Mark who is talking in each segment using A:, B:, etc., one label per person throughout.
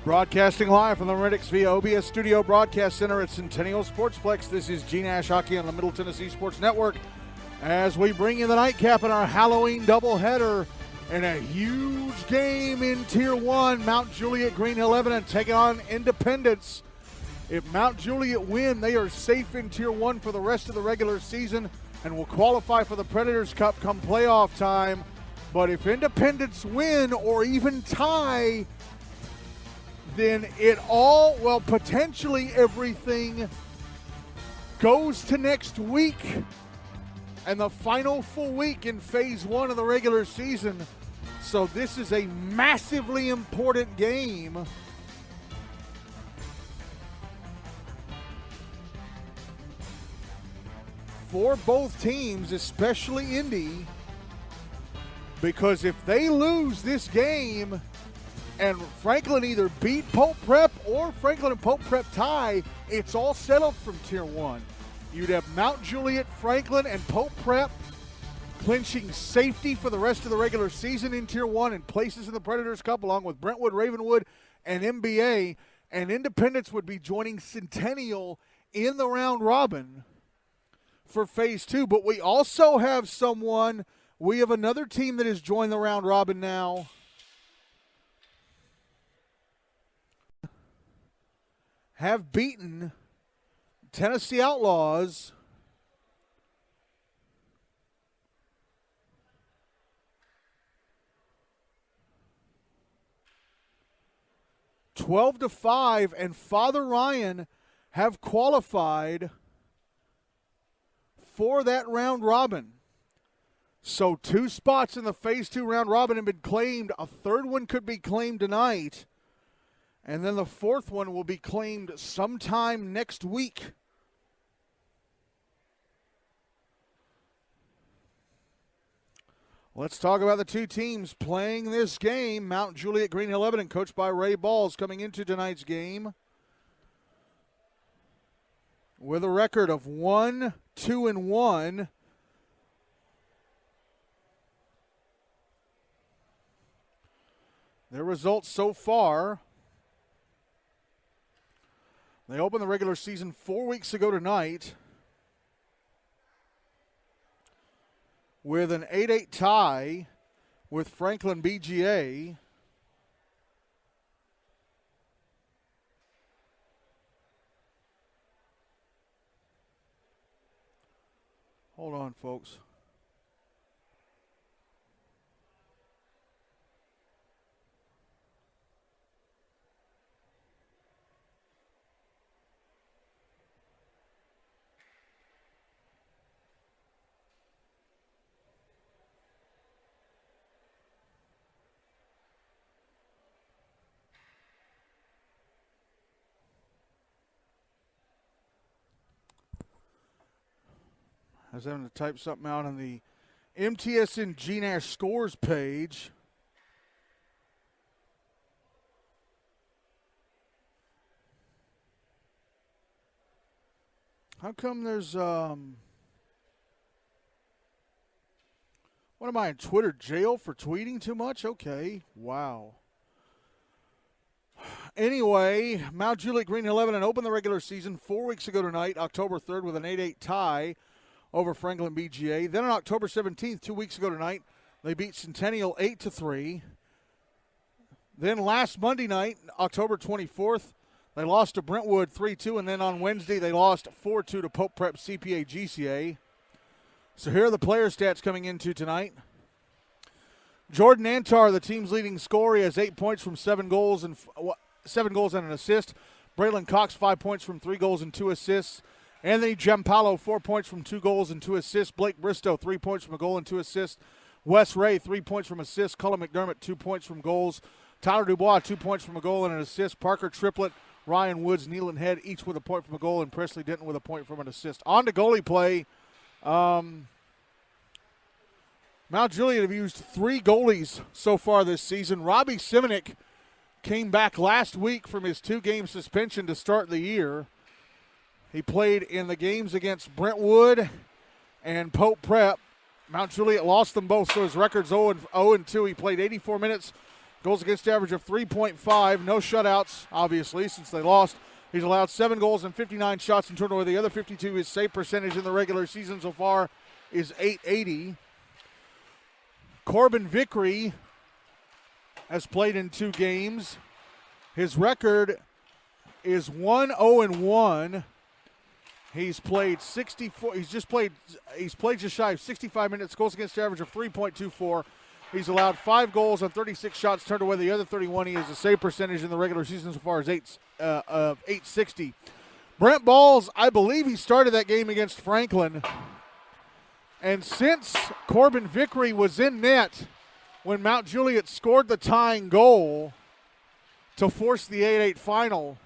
A: Broadcasting live from the Redix via OBS Studio Broadcast Center at Centennial Sportsplex. This is GNASH Hockey on the Middle Tennessee Sports Network as we bring you the nightcap in our Halloween doubleheader in a huge game in Tier 1. Mount Juliet-Green Hill-Lebanon taking on Independence. If Mount Juliet win, they are safe in Tier 1 for the rest of the regular season and will qualify for the Predators Cup come playoff time. But if Independence win or even tie, then potentially everything goes to next week and the final full week in Phase 1 of the regular season. So this is a massively important game. For both teams, especially Indy, because if they lose this game and Franklin either beat Pope Prep or Franklin and Pope Prep tie, it's all settled from Tier 1. You'd have Mount Juliet, Franklin, and Pope Prep clinching safety for the rest of the regular season in Tier 1 and places in the Predators Cup along with Brentwood, Ravenwood, and MBA. And Independence would be joining Centennial in the round robin for Phase 2. But we also have we have another team that has joined the round robin now. Have beaten Tennessee Outlaws 12-5, and Father Ryan have qualified for that round robin. So 2 spots in the Phase 2 round robin have been claimed. A third one could be claimed tonight. And then the fourth one will be claimed sometime next week. Let's talk about the two teams playing this game. Mount Juliet-Green Hill-Lebanon, coached by Ray Balls, coming into tonight's game with a record of 1-2-1. Their results so far: they opened the regular season 4 weeks ago tonight with an 8-8 tie with Franklin BGA. Hold on, folks. I was having to type something out on the MTSN GNASH scores page. How come there's what am I in Twitter jail for tweeting too much? Okay, wow. Anyway, Mount Juliet-Green Hill-Lebanon opened the regular season 4 weeks ago tonight, October 3rd, with an 8-8 tie over Franklin BGA. Then on October 17th, 2 weeks ago tonight, they beat Centennial 8-3. Then last Monday night, October 24th, they lost to Brentwood 3-2, and then on Wednesday they lost 4-2 to Pope Prep CPA GCA. So here are the player stats coming into tonight. Jordan Antar, the team's leading scorer, he has 8 points from 7 goals and an assist. Braylen Cox, 5 points from 3 goals and 2 assists. Anthony Giampaolo, 4 points from 2 goals and 2 assists. Blake Bristow, 3 points from a goal and 2 assists. Wes Ray, 3 points from assists. Cullen McDermott, 2 points from goals. Tyler Dubois, 2 points from a goal and an assist. Parker Triplett, Ryan Woods, Neelan Head, each with a point from a goal, and Presley Denton with a point from an assist. On to goalie play. Mount Juliet have used 3 goalies so far this season. Robbie Simonik came back last week from his 2-game suspension to start the year. He played in the games against Brentwood and Pope Prep. Mount Juliet lost them both, so his record's 0-2. He played 84 minutes Goals against average of 3.5. No shutouts, obviously, since they lost. He's allowed 7 goals and 59 shots and turned away the other 52. His save percentage in the regular season so far is .880. Corbin Vickery has played in 2 games. His record is 1-0-1. He's played 64. He's played just shy of 65 minutes. Goals against average of 3.24. He's allowed 5 goals on 36 shots, turned away the other 31. He has a save percentage in the regular season so far as 860. Brent Balls, I believe he started that game against Franklin. And since Corbin Vickery was in net when Mount Juliet scored the tying goal to force the 8-8 final,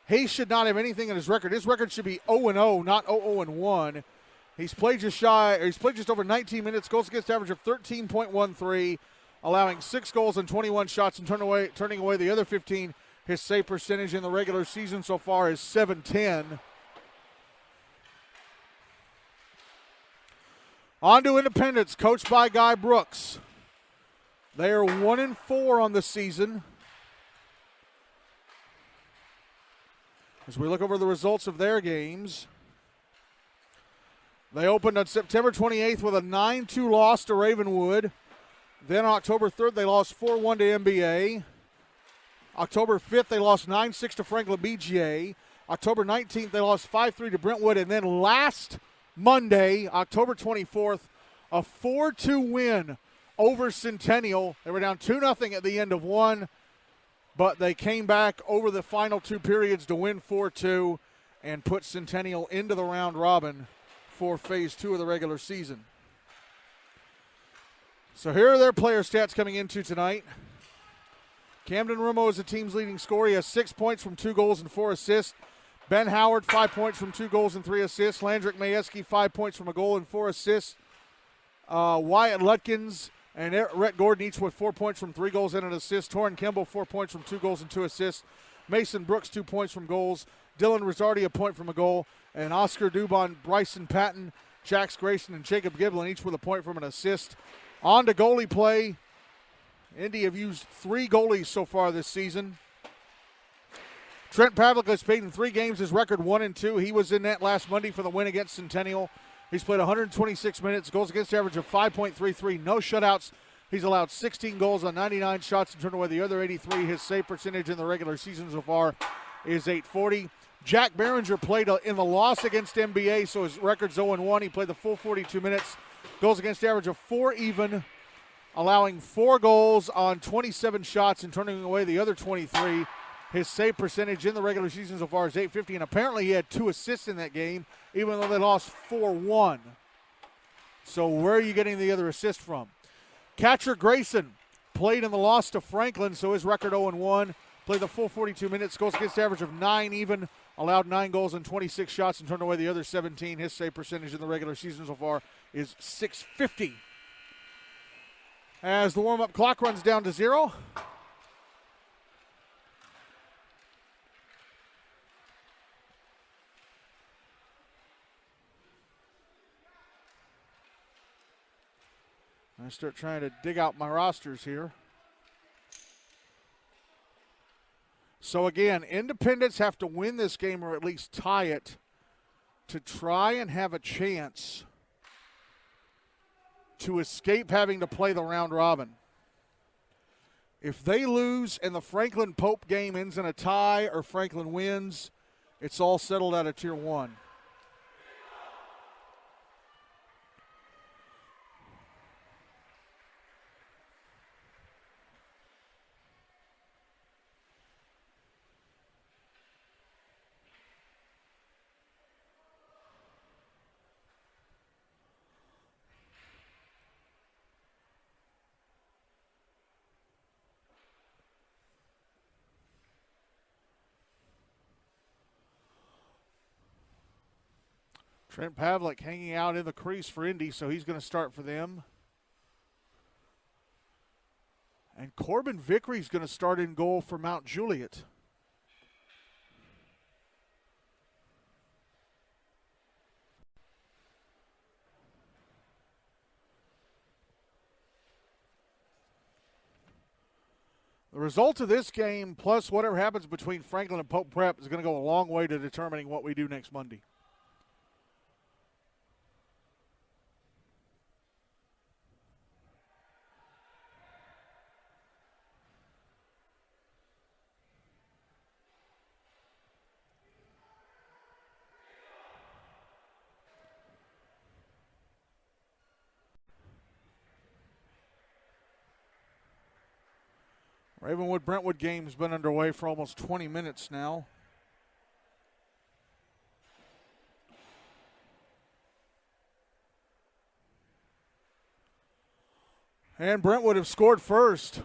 A: he should not have anything in his record. His record should be 0-0, not 0-1. He's played just over 19 minutes. Goals against average of 13.13, allowing 6 goals and 21 shots and turning away the other 15. His save percentage in the regular season so far is .710. On to Independence, coached by Guy Brooks. They are 1-4 on the season. As we look over the results of their games, they opened on September 28th with a 9-2 loss to Ravenwood. Then on October 3rd, they lost 4-1 to MBA. October 5th, they lost 9-6 to Franklin BGA. October 19th, they lost 5-3 to Brentwood. And then last Monday, October 24th, a 4-2 win over Centennial. They were down 2-0 at the end of one, but they came back over the final 2 periods to win 4-2 and put Centennial into the round robin for Phase 2 of the regular season. So here are their player stats coming into tonight. Camden Rumo is the team's leading scorer. He has 6 points from 2 goals and 4 assists. Ben Howard, 5 points from 2 goals and 3 assists. Landrick Majewski, 5 points from a goal and 4 assists. Wyatt Lutkins and Rhett Gordon each with 4 points from 3 goals and an assist. Torrin Kimball, 4 points from 2 goals and 2 assists. Mason Brooks, 2 points from goals. Dylan Rosardi, a point from a goal. And Oscar Dubon, Bryson Patton, Jax Grayson, and Jacob Giblin each with a point from an assist. On to goalie play. Indy have used 3 goalies so far this season. Trent Pavlik has played in 3 games. His record 1-2. He was in net last Monday for the win against Centennial. He's played 126 minutes. Goals against average of 5.33. No shutouts. He's allowed 16 goals on 99 shots and turned away the other 83. His save percentage in the regular season so far is .840. Jack Behringer played in the loss against MBA, so his record's 0-1. He played the full 42 minutes. Goals against average of 4 even, allowing 4 goals on 27 shots and turning away the other 23. His save percentage in the regular season so far is .850, and apparently he had 2 assists in that game, even though they lost 4-1. So where are you getting the other assist from? Catcher Grayson played in the loss to Franklin, so his record 0-1. Played the full 42 minutes. Goals against average of 9 even, allowed 9 goals and 26 shots and turned away the other 17. His save percentage in the regular season so far is .650. As the warm-up clock runs down to 0. I start trying to dig out my rosters here. So again, Independents have to win this game or at least tie it to try and have a chance to escape having to play the round robin. If they lose and the Franklin Pope game ends in a tie or Franklin wins, it's all settled out of Tier 1. Trent Pavlik hanging out in the crease for Indy, so he's going to start for them. And Corbin Vickery's going to start in goal for Mount Juliet. The result of this game, plus whatever happens between Franklin and Pope Prep, is going to go a long way to determining what we do next Monday. Ravenwood-Brentwood game has been underway for almost 20 minutes now. And Brentwood have scored first.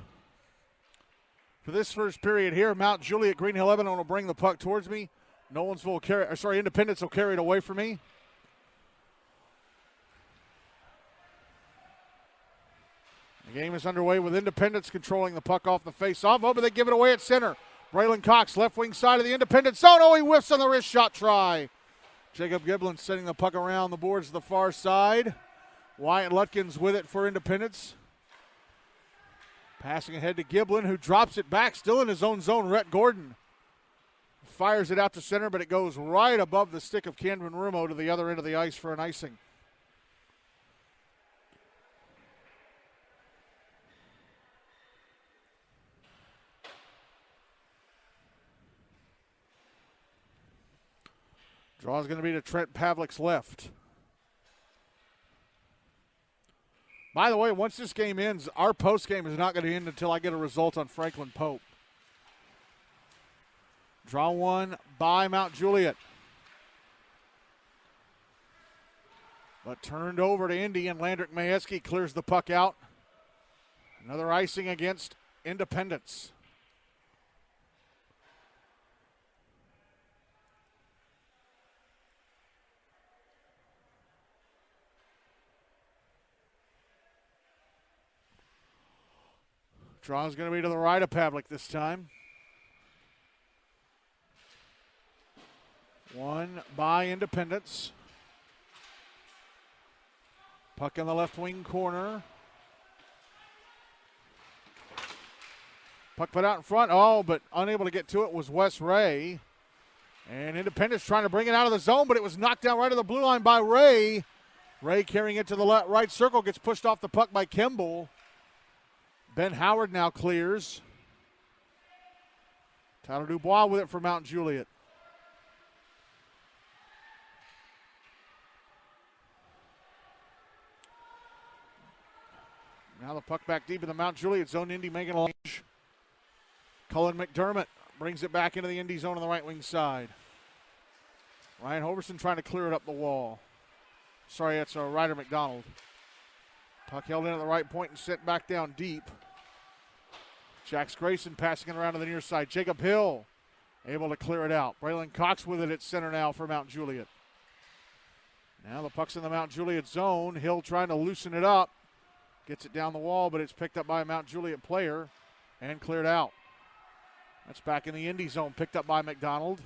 A: For this first period here, Mount Juliet-Green Hill-Lebanon will bring the puck towards me. Independence will carry it away from me. The game is underway with Independence controlling the puck off the face-off. Oh, but they give it away at center. Braylen Cox, left wing side of the Independence zone. Oh, he whiffs on the wrist shot try. Jacob Giblin sending the puck around the boards to the far side. Wyatt Lutkins with it for Independence. Passing ahead to Giblin, who drops it back, still in his own zone. Rhett Gordon fires it out to center, but it goes right above the stick of Camden Rumo to the other end of the ice for an icing. Draw is going to be to Trent Pavlik's left. By the way, once this game ends, our post game is not going to end until I get a result on Franklin Pope. Draw one by Mount Juliet. But turned over to Indy, and Landrick Majewski clears the puck out. Another icing against Independence. Draw is going to be to the right of Pavlik this time. One by Independence. Puck in the left wing corner. Puck put out in front. Oh, but unable to get to it was Wes Ray. And Independence trying to bring it out of the zone, but it was knocked down right to the blue line by Ray. Ray carrying it to the right circle, gets pushed off the puck by Kimball. Ben Howard now clears. Tyler Dubois with it for Mount Juliet. Now the puck back deep in the Mount Juliet zone. Indy making a lunge. Cullen McDermott brings it back into the Indy zone on the right wing side. Ryan Hoverson trying to clear it up the wall. Sorry, that's Ryder McDonald. Puck held in at the right point and sent back down deep. Jax Grayson passing it around to the near side. Jacob Hill able to clear it out. Braylen Cox with it at center now for Mount Juliet. Now the puck's in the Mount Juliet zone. Hill trying to loosen it up. Gets it down the wall, but it's picked up by a Mount Juliet player and cleared out. That's back in the Indy zone, picked up by McDonald.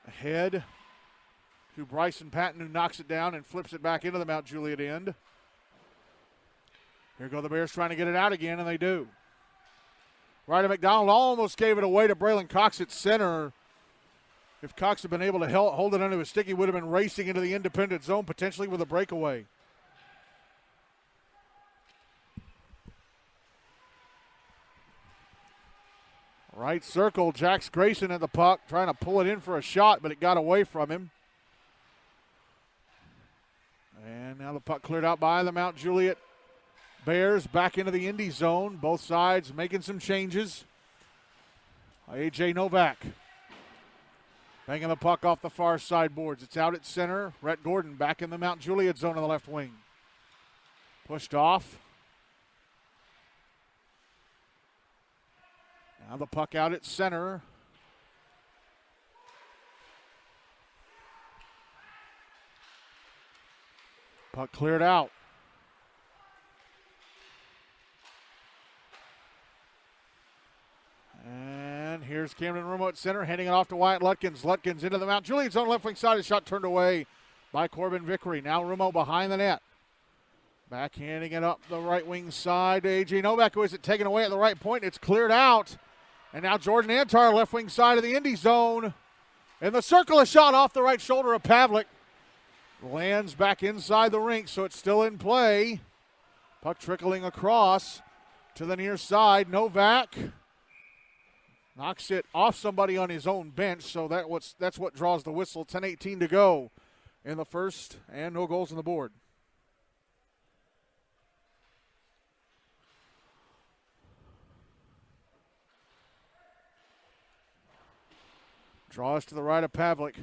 A: Ahead to Bryson Patton, who knocks it down and flips it back into the Mount Juliet end. Here go the Bears trying to get it out again, and they do. Ryder McDonald almost gave it away to Braylen Cox at center. If Cox had been able to hold it under his stick, he would have been racing into the Independent zone, potentially with a breakaway. Right circle, Jax Grayson at the puck, trying to pull it in for a shot, but it got away from him. And now the puck cleared out by the Mount Juliet Bears, back into the Indy zone. Both sides making some changes. A.J. Novak banging the puck off the far side boards. It's out at center. Rhett Gordon back in the Mount Juliet zone on the left wing. Pushed off. Now the puck out at center. Puck cleared out. And here's Camden Rumo at center, handing it off to Wyatt Lutkins. Lutkins into the Mount Juliet zone, left wing side. His shot turned away by Corbin Vickery. Now Rumo behind the net. Backhanding it up the right wing side to A.J. Novak, who has it taken away at the right point. It's cleared out. And now Jordan Antar, left wing side of the Indy zone. In the circle, a shot off the right shoulder of Pavlik. Lands back inside the rink, so it's still in play. Puck trickling across to the near side. Novak knocks it off somebody on his own bench, so that's what draws the whistle. 10:18 to go in the first, and no goals on the board. Draws to the right of Pavlik.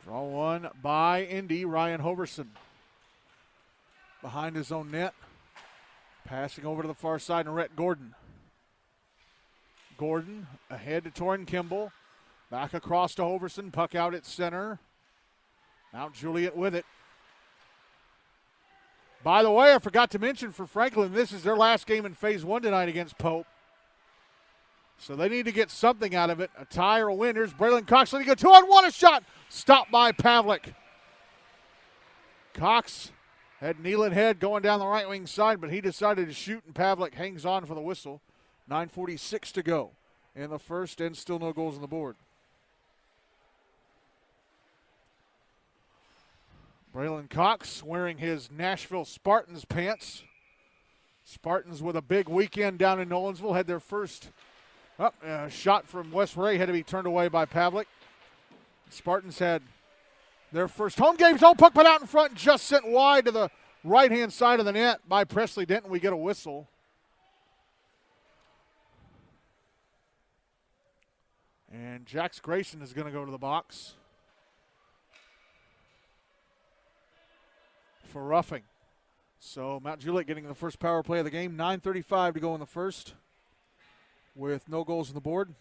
A: Draw one by Indy, Ryan Hoverson. Behind his own net. Passing over to the far side, and Rhett Gordon. Gordon ahead to Torrin Kimball. Back across to Hoverson. Puck out at center. Mount Juliet with it. By the way, I forgot to mention for Franklin, this is their last game in Phase 1 tonight against Pope. So they need to get something out of it. A tie or a win. Here's Braylen Cox letting go 2-on-1. A shot. Stopped by Pavlik. Cox had Nealon Head going down the right wing side, but he decided to shoot, and Pavlik hangs on for the whistle. 9:46 to go in the first, and still no goals on the board. Braylen Cox wearing his Nashville Spartans pants. Spartans with a big weekend down in Nolensville had their first shot from West Ray, had to be turned away by Pavlik. Spartans had their first home game zone puck put out in front, just sent wide to the right-hand side of the net by Presley Denton. We get a whistle. And Jax Grayson is going to go to the box for roughing. So Mount Juliet getting the first power play of the game. 9:35 to go in the first with no goals on the board.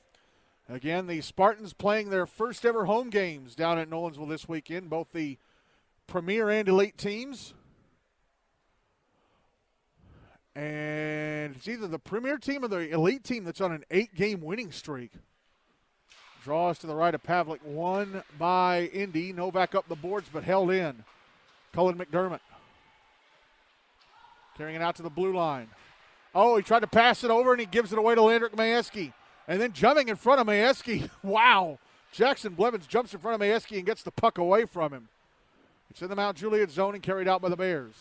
A: Again, the Spartans playing their first ever home games down at Nolensville this weekend, both the Premier and Elite teams. And it's either the Premier team or the Elite team that's on an 8-game winning streak. Draws to the right of Pavlik, won by Indy. Novak up the boards, but held in. Cullen McDermott carrying it out to the blue line. Oh, he tried to pass it over, and he gives it away to Landrick Majewski. And then jumping in front of Majewski. Wow. Jackson Blevins jumps in front of Majewski and gets the puck away from him. It's in the Mount Juliet zone and carried out by the Bears.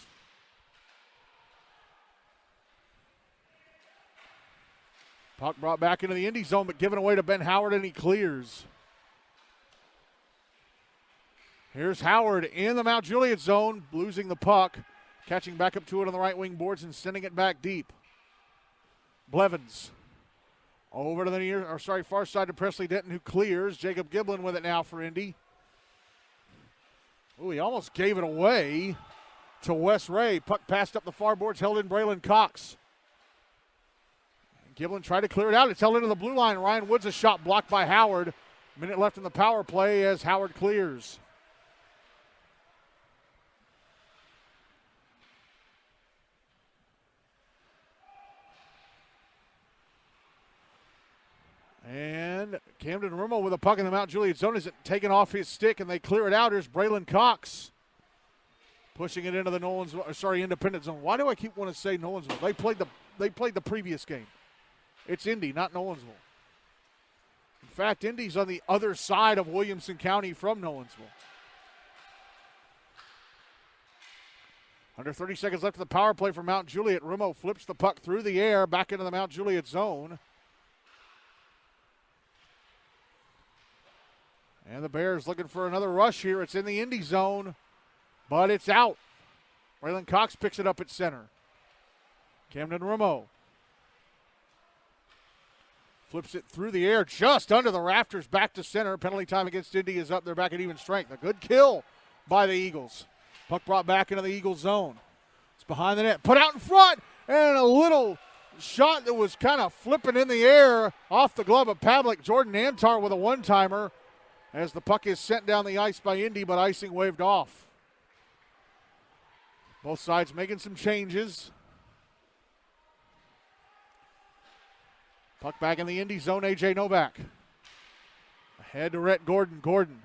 A: Puck brought back into the Indy zone, but given away to Ben Howard, and he clears. Here's Howard in the Mount Juliet zone, losing the puck, catching back up to it on the right wing boards and sending it back deep. Blevins over to the far side to Presley Denton, who clears. Jacob Giblin with it now for Indy. Ooh, he almost gave it away to Wes Ray. Puck passed up the far boards, held in Braylen Cox. Giblin tried to clear it out. It's held into the blue line. Ryan Woods, a shot blocked by Howard. Minute left in the power play as Howard clears. And Camden Rummel with a puck in the Mount Juliet zone is taken off his stick, and they clear it out. Here's Braylen Cox pushing it into the Independent zone. Why do I keep wanting to say Nolensville? They played the previous game. It's Indy, not Nolensville. In fact, Indy's on the other side of Williamson County from Nolensville. Under 30 seconds left in the power play for Mount Juliet. Rumo flips the puck through the air back into the Mount Juliet zone. And the Bears looking for another rush here. It's in the Indy zone, but it's out. Braylen Cox picks it up at center. Camden Rumo flips it through the air just under the rafters back to center. Penalty time against Indy is up. They're back at even strength. A good kill by the Eagles. Puck brought back into the Eagles zone. It's behind the net. Put out in front, and a little shot that was kind of flipping in the air off the glove of Pavlik. Jordan Antar with a one-timer as the puck is sent down the ice by Indy, but icing waved off. Both sides making some changes. Puck back in the Indy zone, A.J. Novak. Head to Rhett Gordon. Gordon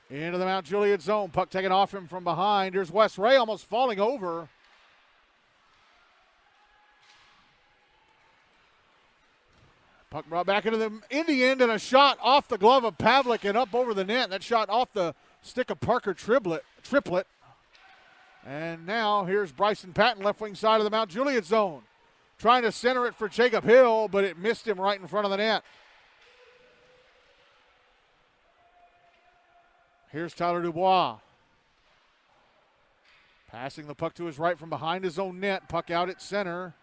A: into the Mount Juliet zone. Puck taken off him from behind. Here's Wes Ray almost falling over. Puck brought back into the Indy end and a shot off the glove of Pavlik and up over the net. That shot off the stick of Parker Triplet. And now here's Bryson Patton, left wing side of the Mount Juliet zone. Trying to center it for Jacob Hill, but it missed him right in front of the net. Here's Tyler Dubois. Passing the puck to his right from behind his own net. Puck out at center.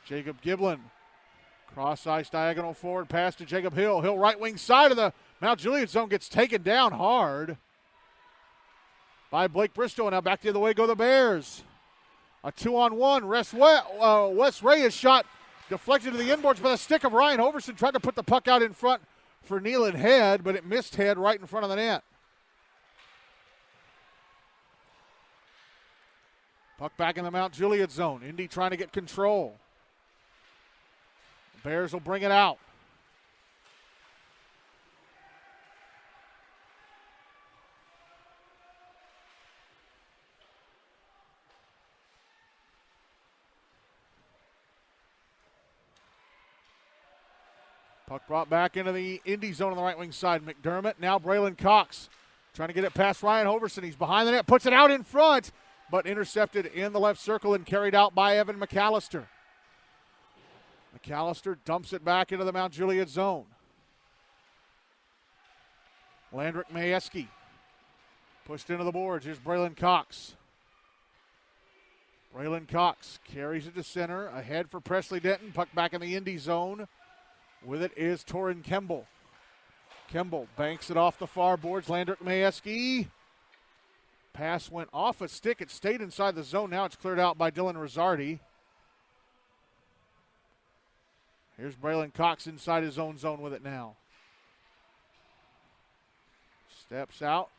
A: Jacob Giblin. Cross ice diagonal forward pass to Jacob Hill. Hill right wing side of the Mount Juliet zone gets taken down hard by Blake Bristow. Now back the other way go the Bears. A 2-on-1. Wes Ray is shot deflected to the inboards by the stick of Ryan Hoverson. Tried to put the puck out in front for Nealon Head, but it missed Head right in front of the net. Puck back in the Mount Juliet zone. Indy trying to get control. Bears will bring it out. Puck brought back into the Indy zone on the right wing side. McDermott, now Braylen Cox. Trying to get it past Ryan Hoverson. He's behind the net, puts it out in front, but intercepted in the left circle and carried out by Evan McAllister. McAllister dumps it back into the Mount Juliet zone. Landrick Majewski pushed into the boards. Here's Braylen Cox. Braylen Cox carries it to center. Ahead for Presley Denton. Puck back in the Indy zone. With it is Torin Kemble. Kemble banks it off the far boards. Landrick Majewski. Pass went off a stick. It stayed inside the zone. Now it's cleared out by Dylan Rosardi. Here's Braylen Cox inside his own zone with it now. Steps out.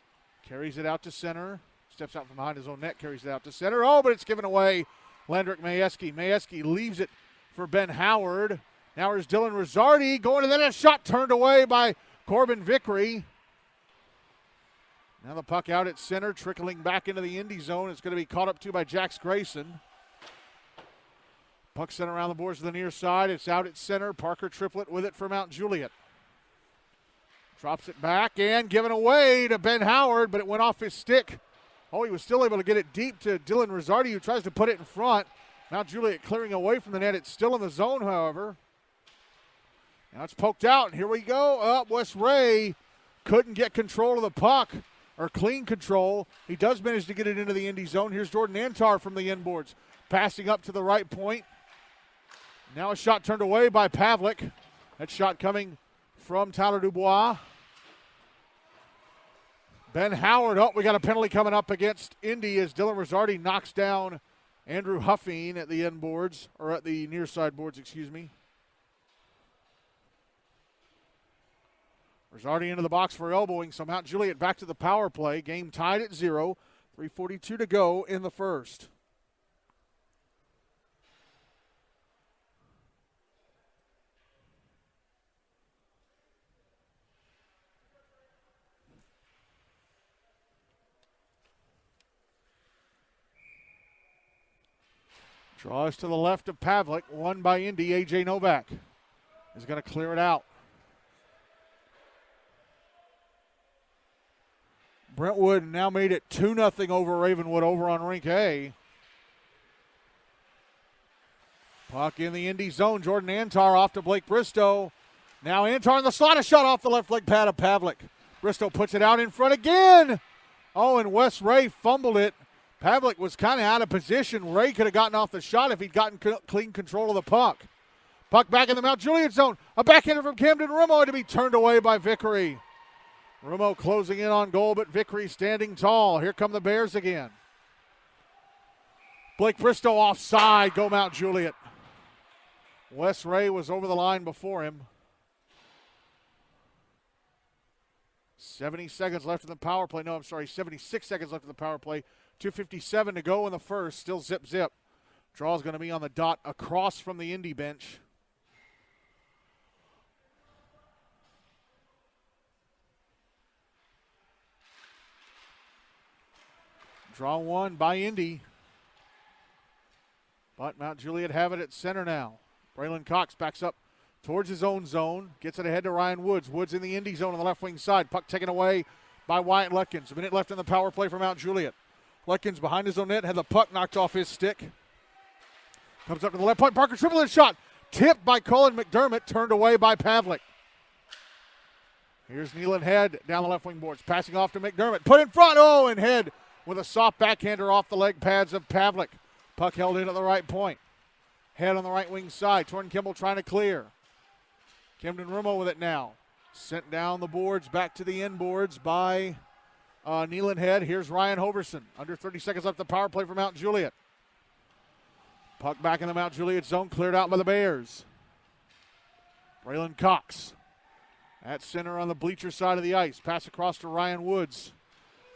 A: Carries it out to center. Steps out from behind his own net. Carries it out to center. Oh, but it's given away. Landrick Majewski. Majewski leaves it for Ben Howard. Now here's Dylan Rosardi going to the net. A shot turned away by Corbin Vickery. Now the puck out at center, trickling back into the Indy zone. It's going to be caught up to by Jax Grayson. Puck sent around the boards to the near side. It's out at center. Parker Triplett with it for Mount Juliet. Drops it back and given away to Ben Howard, but it went off his stick. Oh, he was still able to get it deep to Dylan Rosardi, who tries to put it in front. Mount Juliet clearing away from the net. It's still in the zone, however. Now it's poked out, and here we go. Up, Wes Ray couldn't get control of the puck, or clean control. He does manage to get it into the Indy zone. Here's Jordan Antar from the inboards, passing up to the right point. Now a shot turned away by Pavlik. That shot coming from Tyler Dubois. Ben Howard, we got a penalty coming up against Indy as Dylan Rosardi knocks down Andrew Huffine at the end boards, or at the near side boards, excuse me. Rosardi into the box for elbowing, so Mount Juliet back to the power play. Game tied at 0, 3:42 to go in the first. Draws to the left of Pavlik, won by Indy. A.J. Novak is going to clear it out. Brentwood now made it 2-0 over Ravenwood over on Rink A. Puck in the Indy zone. Jordan Antar off to Blake Bristow. Now Antar in the slot. A shot off the left leg pad of Pavlik. Bristow puts it out in front again. Oh, and Wes Ray fumbled it. Pavlik was kind of out of position. Ray could have gotten off the shot if he'd gotten clean control of the puck. Puck back in the Mount Juliet zone. A backhander from Camden Rumo to be turned away by Vickery. Rumo closing in on goal, but Vickery standing tall. Here come the Bears again. Blake Bristow offside. Go Mount Juliet. Wes Ray was over the line before him. 76 seconds left in the power play. 76 seconds left in the power play. 2:57 to go in the first. Still zip. Draw's going to be on the dot across from the Indy bench. Draw one by Indy. But Mount Juliet have it at center now. Braylen Cox backs up towards his own zone. Gets it ahead to Ryan Woods. Woods in the Indy zone on the left wing side. Puck taken away by Wyatt Letkins. A minute left in the power play for Mount Juliet. Letkins behind his own net. Had the puck knocked off his stick. Comes up to the left point. Parker triple his shot. Tipped by Colin McDermott. Turned away by Pavlik. Here's Nealon Head down the left wing boards. Passing off to McDermott. Put in front. Oh, and Head with a soft backhander off the leg pads of Pavlik. Puck held in at the right point. Head on the right wing side. Torrin Kimball trying to clear. Camden Rumo with it now. Sent down the boards, back to the end boards by Nealon Head. Here's Ryan Hoverson. Under 30 seconds left the power play for Mount Juliet. Puck back in the Mount Juliet zone, cleared out by the Bears. Braylen Cox at center on the bleacher side of the ice. Pass across to Ryan Woods.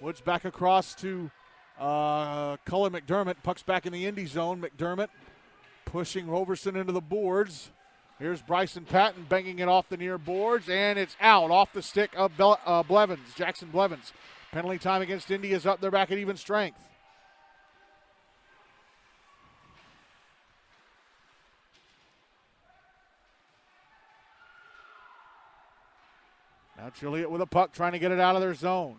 A: Woods back across to Cullen McDermott. Puck's back in the Indy zone. McDermott pushing Roberson into the boards. Here's Bryson Patton banging it off the near boards, and it's out off the stick of Blevins, Jackson Blevins. Penalty time against Indy is up. They're back at even strength. Now Juliet with a puck trying to get it out of their zone.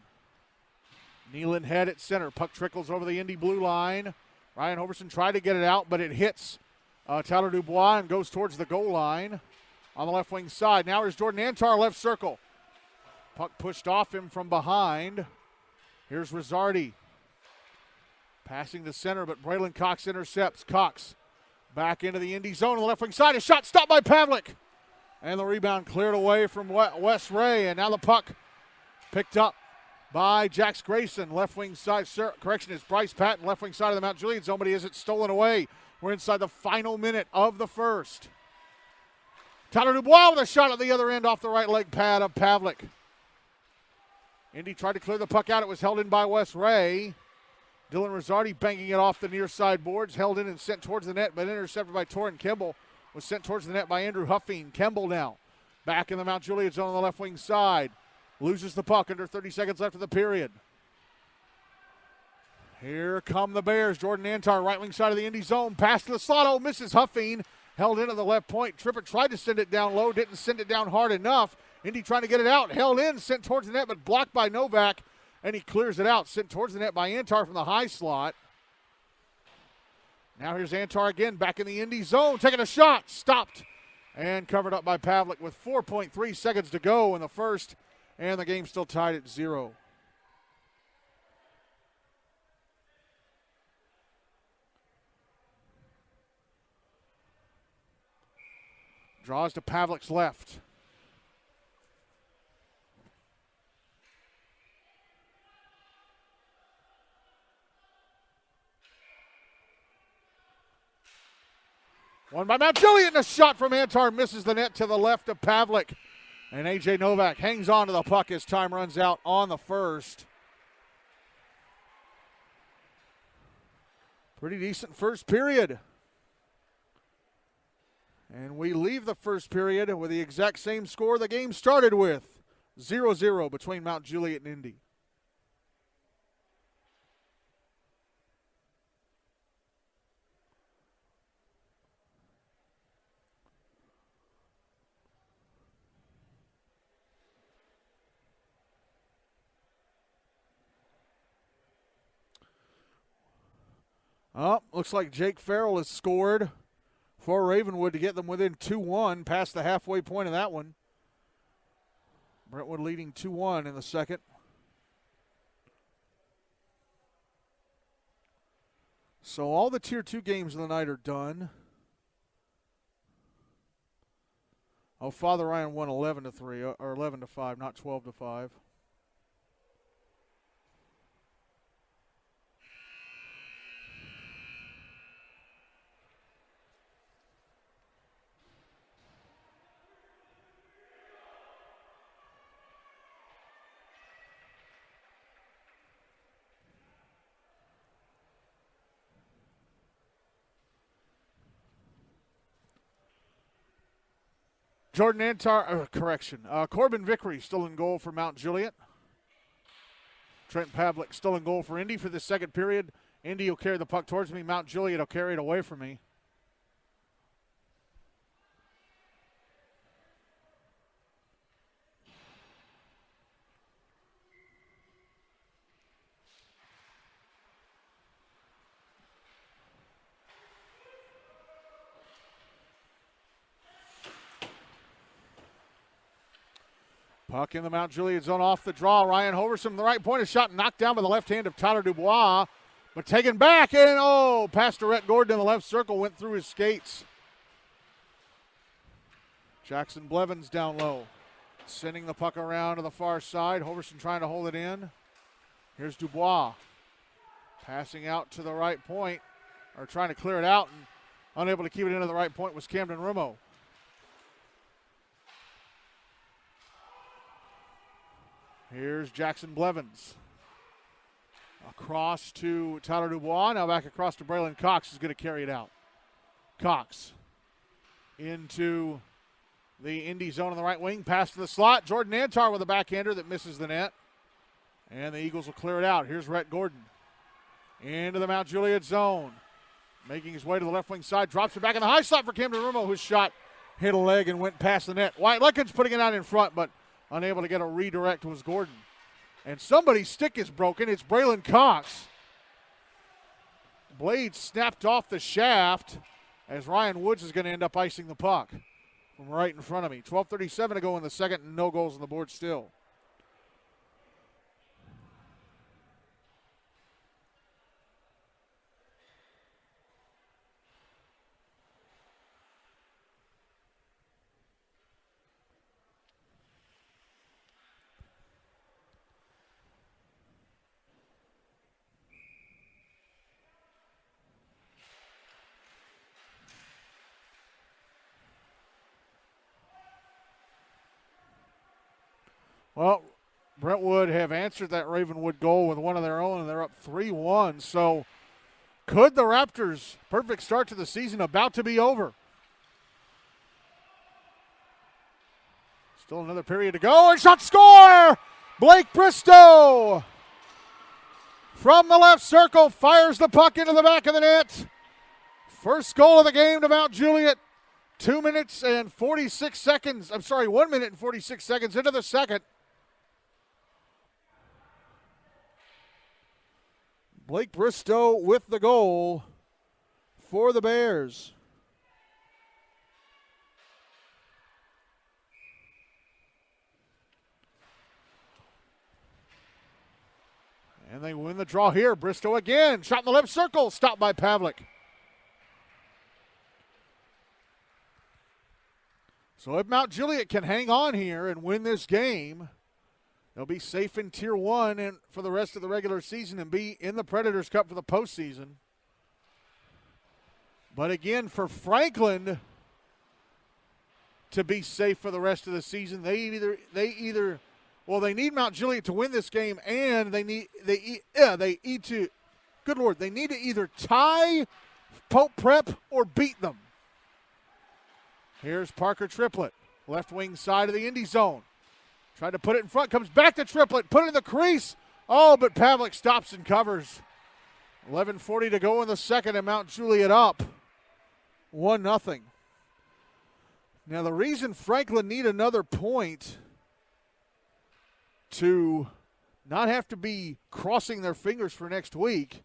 A: Nealon Head at center. Puck trickles over the Indy blue line. Ryan Hoverson tried to get it out, but it hits Tyler Dubois and goes towards the goal line on the left wing side. Now here's Jordan Antar, left circle. Puck pushed off him from behind. Here's Rizzardi. Passing to center, but Braylen Cox intercepts. Cox back into the Indy zone on the left wing side. A shot stopped by Pavlik. And the rebound cleared away from Wes Ray. And now the puck picked up by Jax Grayson. Left wing side, it's Bryce Patton, left wing side of the Mount Juliet zone, but he has it stolen away. We're inside the final minute of the first. Tyler Dubois with a shot at the other end off the right leg pad of Pavlik. Indy tried to clear the puck out. It was held in by Wes Ray. Dylan Rizzardi banging it off the near side boards. Held in and sent towards the net, but intercepted by Torrin Kimball. Was sent towards the net by Andrew Huffing. Kimball now back in the Mount Juliet zone on the left wing side. Loses the puck under 30 seconds left of the period. Here come the Bears. Jordan Antar, right wing side of the Indy zone. Pass to the slot. Oh, misses Huffing. Held in at the left point. Tripper tried to send it down low. Didn't send it down hard enough. Indy trying to get it out. Held in, sent towards the net, but blocked by Novak. And he clears it out. Sent towards the net by Antar from the high slot. Now here's Antar again, back in the Indy zone. Taking a shot. Stopped. And covered up by Pavlik with 4.3 seconds to go in the first. And the game still tied at 0. Draws to Pavlik's left. One by Mount Juliet, and a shot from Antar misses the net to the left of Pavlik. And A.J. Novak hangs on to the puck as time runs out on the first. Pretty decent first period. And we leave the first period with the exact same score the game started with. 0-0 between Mount Juliet and Indy. Oh, looks like Jake Farrell has scored for Ravenwood to get them within 2-1, past the halfway point of that one. Brentwood leading 2-1 in the second. So all the Tier 2 games of the night are done. Oh, Father Ryan won 11-3, or 11-5, not 12-5. Jordan Antar, Corbin Vickery still in goal for Mount Juliet. Trent Pavlik still in goal for Indy for the second period. Indy will carry the puck towards me. Mount Juliet will carry it away from me. Puck in the Mount Juliet zone off the draw. Ryan Hoverson, the right point, is shot knocked down by the left hand of Tyler Dubois, but taken back, and past Rhett Gordon in the left circle, went through his skates. Jackson Blevins down low, sending the puck around to the far side. Hoverson trying to hold it in. Here's Dubois, passing out to the right point, or trying to clear it out, and unable to keep it into the right point was Camden Rimo. Here's Jackson Blevins. Across to Tyler Dubois. Now back across to Braylen Cox, who's going to carry it out. Cox into the Indy zone on the right wing. Pass to the slot. Jordan Antar with a backhander that misses the net. And the Eagles will clear it out. Here's Rhett Gordon. Into the Mount Juliet zone. Making his way to the left wing side. Drops it back in the high slot for Camden Rimo, whose shot hit a leg and went past the net. Wyatt Luckins putting it out in front, but unable to get a redirect was Gordon. And somebody's stick is broken. It's Braylen Cox. Blade snapped off the shaft as Ryan Woods is going to end up icing the puck from right in front of me. 12:37 to go in the second, and no goals on the board still. Well, Brentwood have answered that Ravenwood goal with one of their own, and they're up 3-1. So could the Raptors' perfect start to the season about to be over? Still another period to go, and shot, score! Blake Bristow from the left circle fires the puck into the back of the net. First goal of the game to Mount Juliet. 1 minute and 46 seconds into the second. Blake Bristow with the goal for the Bears. And they win the draw here. Bristow again. Shot in the left circle. Stopped by Pavlik. So if Mount Juliet can hang on here and win this game, they'll be safe in Tier 1 and for the rest of the regular season and be in the Predators Cup for the postseason. But again, for Franklin to be safe for the rest of the season, they need Mount Juliet to win this game, and they need to either tie Pope Prep or beat them. Here's Parker Triplett, left wing side of the Indy zone. Tried to put it in front, comes back to Triplett, put it in the crease. Oh, but Pavlik stops and covers. 11:40 to go in the second, and Mount Juliet up 1-0. Now, the reason Franklin need another point to not have to be crossing their fingers for next week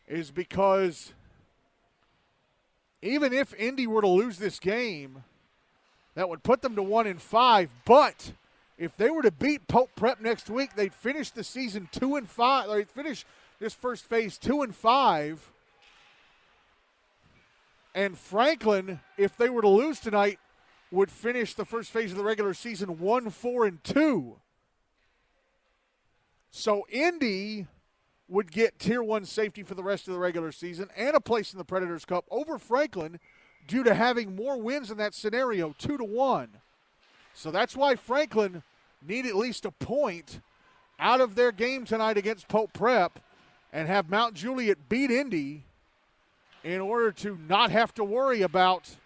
A: is because even if Indy were to lose this game, that would put them to 1-5. But if they were to beat Pope Prep next week, they'd finish the season 2-5. Or they'd finish this first phase 2-5. And Franklin, if they were to lose tonight, would finish the first phase of the regular season 1-4-2. So Indy would get Tier 1 safety for the rest of the regular season and a place in the Predators Cup over Franklin due to having more wins in that scenario, 2-1. So that's why Franklin need at least a point out of their game tonight against Pope Prep and have Mount Juliet beat Indy in order to not have to worry about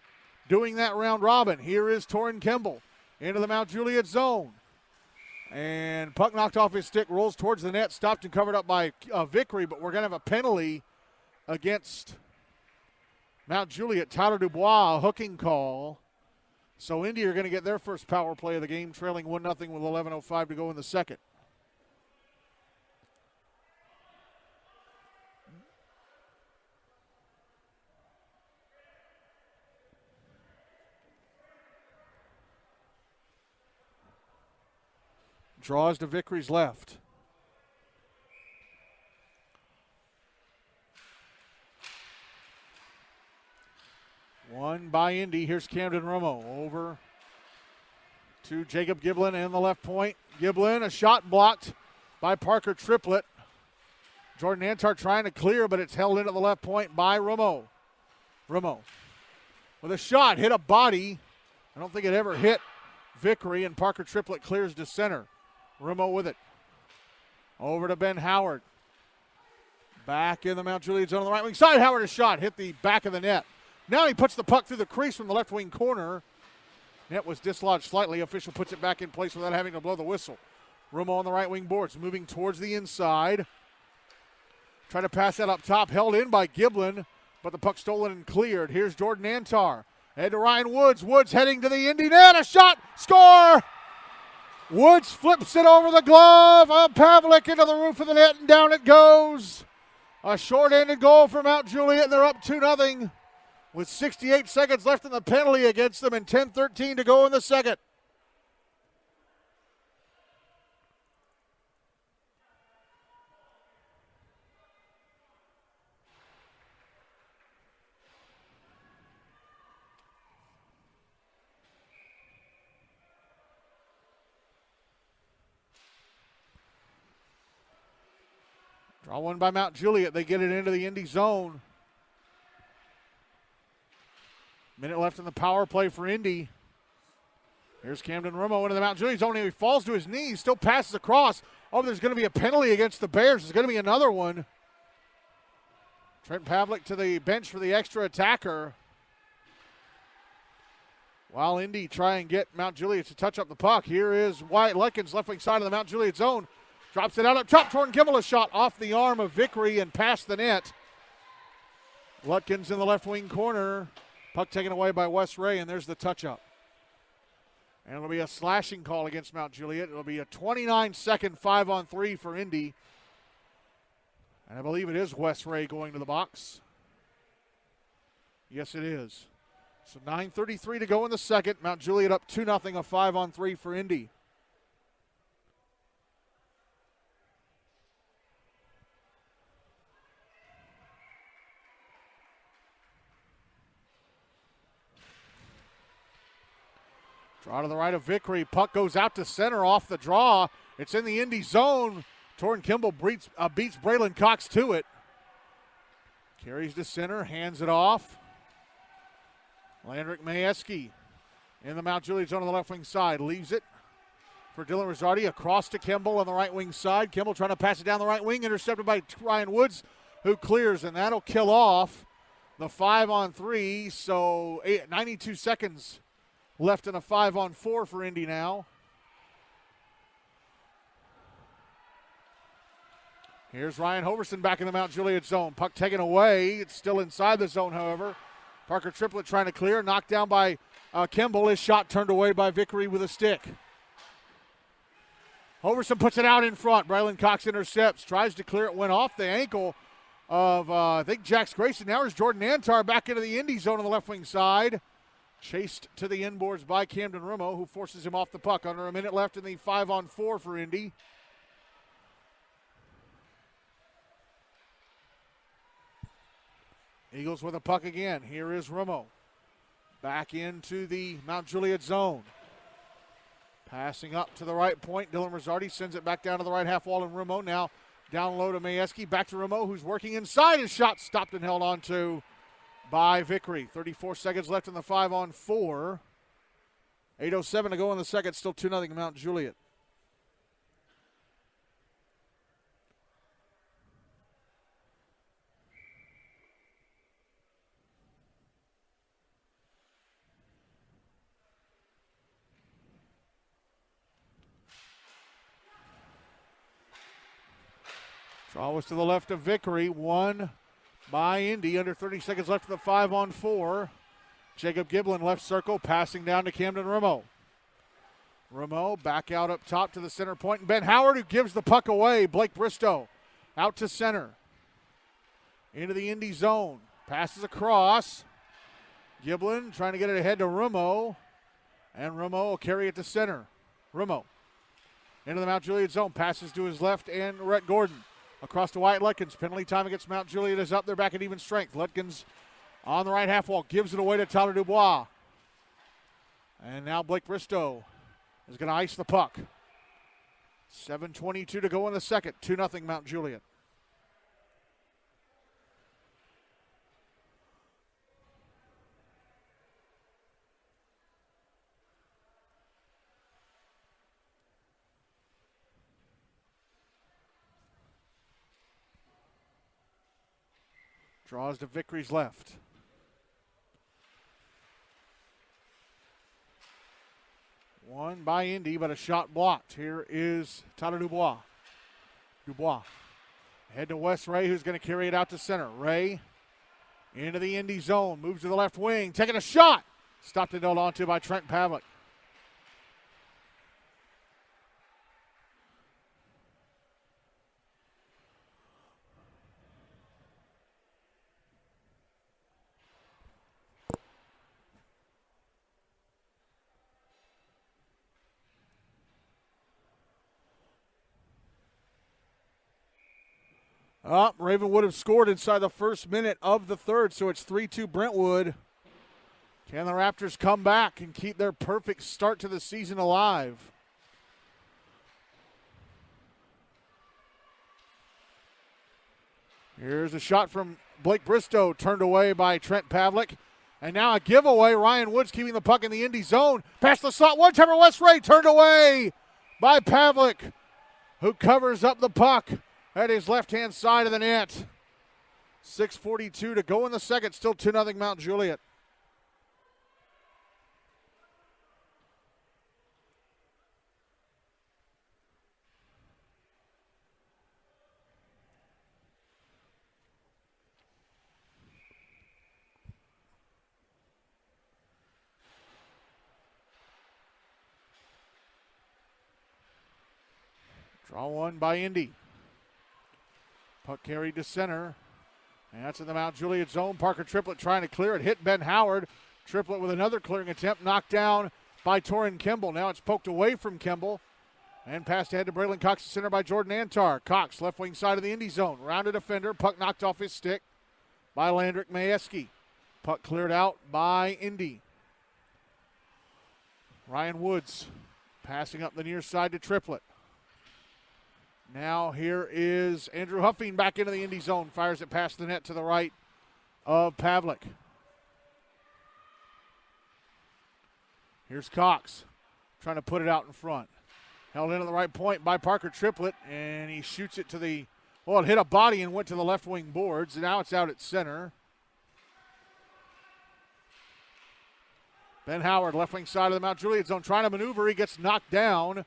A: doing that round robin. Here is Torrin Kemble into the Mount Juliet zone. And puck knocked off his stick, rolls towards the net, stopped and covered up by Vickery, but we're going to have a penalty against Mount Juliet. Tyler Dubois, a hooking call. So Indy are going to get their first power play of the game, trailing 1-0 with 11:05 to go in the second. Draws to Vickery's left. One by Indy. Here's Camden Romo over to Jacob Giblin and the left point. Giblin, a shot blocked by Parker Triplett. Jordan Antar trying to clear, but it's held into the left point by Romo. Romo with a shot, hit a body. I don't think it ever hit Vickery, and Parker Triplett clears to center. Romo with it. Over to Ben Howard. Back in the Mount Juliet zone on the right wing side. Howard, a shot, hit the back of the net. Now he puts the puck through the crease from the left wing corner. Net was dislodged slightly. Official puts it back in place without having to blow the whistle. Romo on the right wing boards, moving towards the inside. Trying to pass that up top, held in by Giblin, but the puck stolen and cleared. Here's Jordan Antar. Head to Ryan Woods. Woods heading to the Indy net. A shot, score! Woods flips it over the glove of Pavlik into the roof of the net, and down it goes. A short-handed goal for Mount Juliet, and they're up 2-0 with 68 seconds left in the penalty against them and 10:13 to go in the second. Draw one by Mount Juliet. They get it into the Indy zone. Minute left in the power play for Indy. Here's Camden Romo into the Mount Juliet zone. He falls to his knees, still passes across. Oh, there's going to be a penalty against the Bears. There's going to be another one. Trent Pavlik to the bench for the extra attacker. While Indy try and get Mount Juliet to touch up the puck. Here is Wyatt Lutkins, left wing side of the Mount Juliet zone. Drops it out up top. Jordan Kimball, a shot off the arm of Vickery and past the net. Lutkins in the left wing corner. Puck taken away by Wes Ray, and there's the touch-up. And it'll be a slashing call against Mount Juliet. It'll be a 29-second 5-on-3 for Indy. And I believe it is Wes Ray going to the box. Yes, it is. So 9:33 to go in the second. Mount Juliet up 2-0, a 5-on-3 for Indy. Draw to the right of Vickery. Puck goes out to center off the draw. It's in the Indy zone. Torrin Kimball beats Braylen Cox to it. Carries to center, hands it off. Landrick Majewski in the Mount Juliet zone on the left wing side. Leaves it for Dylan Rosardi. Across to Kimball on the right wing side. Kimball trying to pass it down the right wing. Intercepted by Ryan Woods, who clears, and that'll kill off the 5-on-3. So 92 seconds left in a 5-on-4 for Indy now. Here's Ryan Hoverson back in the Mount Juliet zone. Puck taken away. It's still inside the zone, however. Parker Triplett trying to clear. Knocked down by Kimball. His shot turned away by Vickery with a stick. Hoverson puts it out in front. Braylen Cox intercepts. Tries to clear it. Went off the ankle of, I think, Jax Grayson. Now is Jordan Antar back into the Indy zone on the left wing side. Chased to the inboards by Camden Rumo, who forces him off the puck. Under a minute left in the 5-on-4 for Indy. Eagles with a puck again. Here is Rumo. Back into the Mount Juliet zone. Passing up to the right point. Dylan Rosardi sends it back down to the right half wall, and Rumo now down low to Majewski. Back to Rumo, who's working inside. His shot stopped and held on to by Vickery. 34 seconds left in the 5-on-4. 8:07 to go in the second. Still 2-0 Mount Juliet. Draw was to the left of Vickery. One by Indy. Under 30 seconds left of the 5-on-4. Jacob Giblin left circle, passing down to Camden Rimo. Rimo back out up top to the center point. And Ben Howard, who gives the puck away. Blake Bristow out to center. Into the Indy zone. Passes across. Giblin trying to get it ahead to Rimo. And Rimo will carry it to center. Rimo into the Mount Juliet zone. Passes to his left and Rhett Gordon. Across to Wyatt Lutkins. Penalty time against Mount Juliet is up. They're back at even strength. Lutkins on the right half wall. Gives it away to Tyler Dubois. And now Blake Bristow is going to ice the puck. 7:22 to go in the second. 2-0 Mount Juliet. Draws to Vickery's left. One by Indy, but a shot blocked. Here is Tyler Dubois. Dubois. Head to Wes Ray, who's going to carry it out to center. Ray into the Indy zone. Moves to the left wing. Taking a shot. Stopped and held onto by Trent Pavlik. Ravenwood have scored inside the first minute of the third, so it's 3-2 Brentwood. Can the Raptors come back and keep their perfect start to the season alive? Here's a shot from Blake Bristow, turned away by Trent Pavlik. And now a giveaway. Ryan Woods keeping the puck in the Indy zone. Past the slot, one-timer Wes Ray, turned away by Pavlik, who covers up the puck at his left-hand side of the net. 6:42 to go in the second. Still 2-0 Mount Juliet. Draw one by Indy. Puck carried to center. And that's in the Mount Juliet zone. Parker Triplett trying to clear it. Hit Ben Howard. Triplett with another clearing attempt. Knocked down by Torin Kimball. Now it's poked away from Kimball. And passed ahead to Braylen Cox, center by Jordan Antar. Cox, left wing side of the Indy zone. Rounded defender. Puck knocked off his stick by Landrick Majewski. Puck cleared out by Indy. Ryan Woods passing up the near side to Triplett. Now here is Andrew Huffing back into the Indy zone. Fires it past the net to the right of Pavlik. Here's Cox trying to put it out in front. Held in at the right point by Parker Triplett, and he shoots it to the, well, it hit a body and went to the left wing boards. Now it's out at center. Ben Howard, left wing side of the Mount Juliet zone, trying to maneuver. He gets knocked down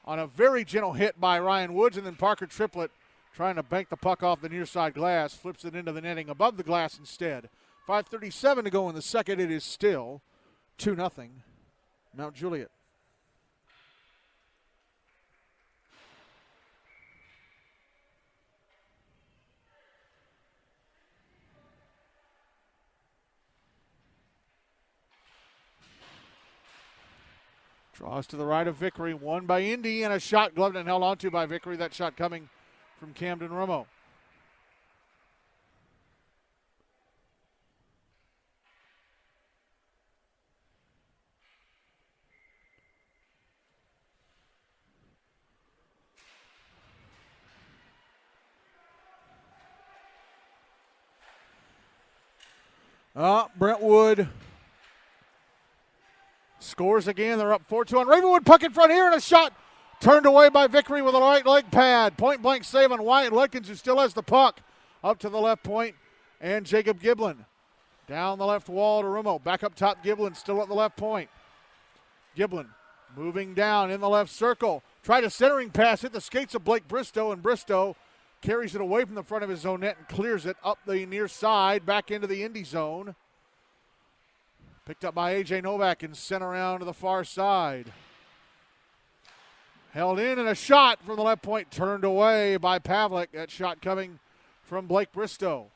A: on a very gentle hit by Ryan Woods, and then Parker Triplett trying to bank the puck off the near side glass, flips it into the netting above the glass instead. 5:37 to go in the second. It is still 2-0 Mount Juliet. Draws to the right of Vickery. One by Indy, and a shot gloved and held onto by Vickery. That shot coming from Camden Rimo. Brentwood scores again. They're up 4-2 on Ravenwood. Puck in front here, and a shot turned away by Vickery with a right leg pad. Point blank save on Wyatt Lutkins, who still has the puck up to the left point. And Jacob Giblin down the left wall to Rimo. Back up top, Giblin still at the left point. Giblin moving down in the left circle. Tried a centering pass, hit the skates of Blake Bristow, and Bristow carries it away from the front of his own net and clears it up the near side, back into the Indy zone. Picked up by A.J. Novak and sent around to the far side. Held in, and a shot from the left point turned away by Pavlik. That shot coming from Blake Bristow.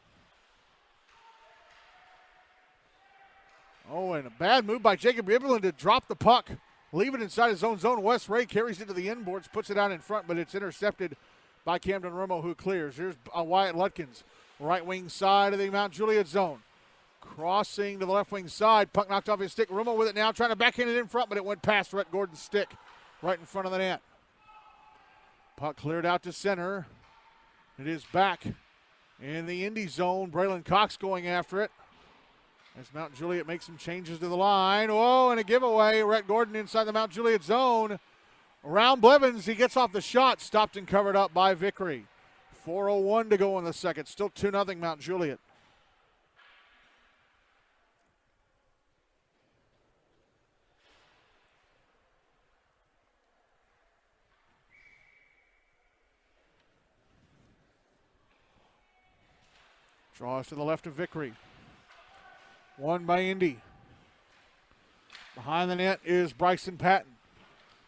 A: Oh, and a bad move by Jacob Iberlin to drop the puck. Leave it inside his own zone. Wes Ray carries it to the inboards, puts it out in front, but it's intercepted by Camden Romo, who clears. Here's Wyatt Lutkins, right wing side of the Mount Juliet zone. Crossing to the left wing side. Puck knocked off his stick. Romo with it now, trying to backhand it in front, but it went past Rhett Gordon's stick right in front of the net. Puck cleared out to center. It is back in the Indy zone. Braylen Cox going after it as Mount Juliet makes some changes to the line. Whoa, and a giveaway. Rhett Gordon inside the Mount Juliet zone. Around Blevins, he gets off the shot, stopped and covered up by Vickery. 4:01 to go in the second. Still 2-0 Mount Juliet. Draws to the left of Vickery. Won by Indy. Behind the net is Bryson Patton.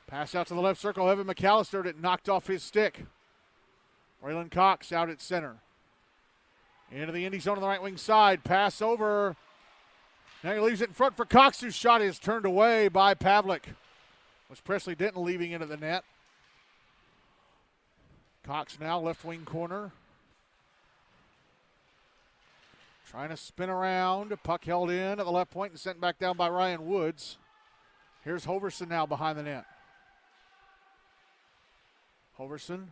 A: Pass out to the left circle. Evan McAllister, it knocked off his stick. Braylen Cox out at center. Into the Indy zone on the right wing side. Pass over. Now he leaves it in front for Cox, whose shot is turned away by Pavlik. Was Presley Denton leaving into the net. Cox now left wing corner. Trying to spin around. Puck held in at the left point and sent back down by Ryan Woods. Here's Hoverson now behind the net. Hoverson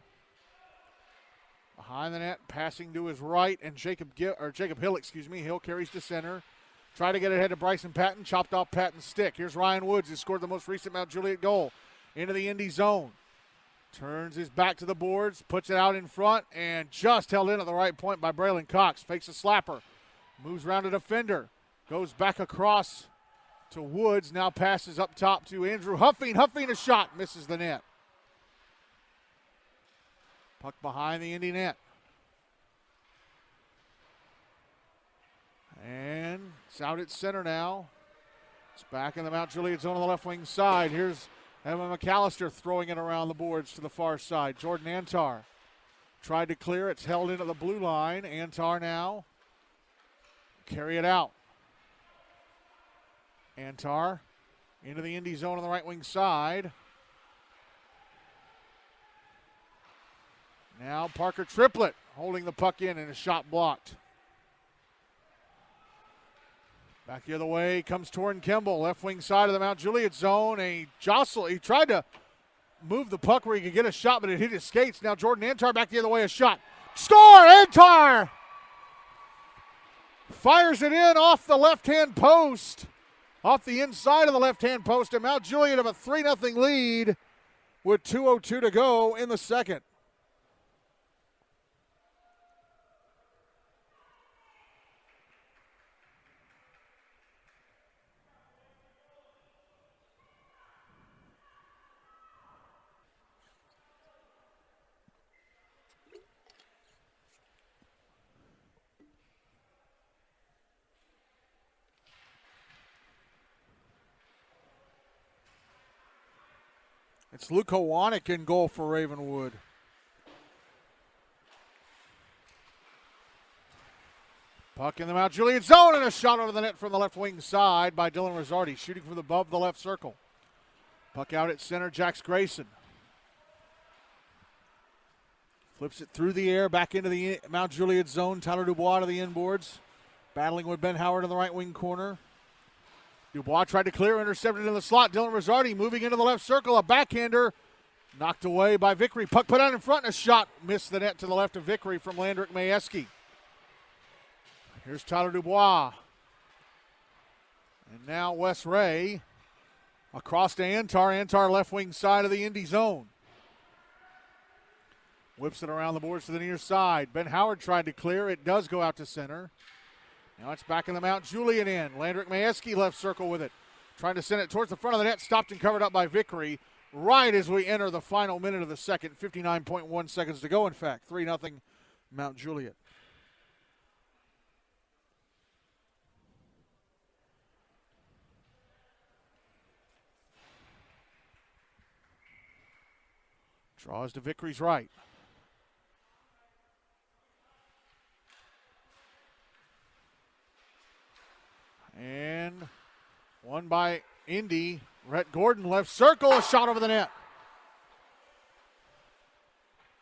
A: behind the net, passing to his right, and Jacob Hill, Hill carries to center. Try to get ahead to Bryson Patton, chopped off Patton's stick. Here's Ryan Woods, who scored the most recent Mount Juliet goal. Into the Indy zone. Turns his back to the boards, puts it out in front, and just held in at the right point by Braylen Cox. Fakes a slapper. Moves around a defender. Goes back across to Woods. Now passes up top to Andrew Huffing. Huffing a shot. Misses the net. Puck behind the Indy net. And it's out at center now. It's back in the Mount Juliet zone on the left wing side. Here's Evan McAllister throwing it around the boards to the far side. Jordan Antar tried to clear. It's held into the blue line. Antar now. Carry it out. Antar into the Indy zone on the right wing side. Now Parker Triplett holding the puck in and a shot blocked. Back the other way comes Torrin Kemble, left wing side of the Mount Juliet zone. He tried to move the puck where he could get a shot, but it hit his skates. Now Jordan Antar back the other way, a shot. Score! Antar! Fires it in off the left-hand post. Off the inside of the left-hand post. And Mount Juliet have a 3-0 lead with 2:02 to go in the second. It's Luke Howanek in goal for Ravenwood. Puck in the Mount Juliet zone and a shot over the net from the left wing side by Dylan Rosardi, shooting from above the left circle. Puck out at center, Jax Grayson. Flips it through the air, back into the Mount Juliet zone. Tyler Dubois to the inboards. Battling with Ben Howard in the right wing corner. Dubois tried to clear, intercepted in the slot. Dylan Rosardi moving into the left circle. A backhander knocked away by Vickery. Puck put out in front and a shot missed the net to the left of Vickery from Landrick Majewski. Here's Tyler Dubois. And now Wes Ray across to Antar. Antar left wing side of the Indy zone. Whips it around the boards to the near side. Ben Howard tried to clear. It does go out to center. Now it's back in the Mount Juliet end. Landrick Majewski left circle with it. Trying to send it towards the front of the net. Stopped and covered up by Vickery right as we enter the final minute of the second. 59.1 seconds to go, in fact. 3-0 Mount Juliet. Draws to Vickery's right. And one by Indy. Rhett Gordon left circle, a shot over the net.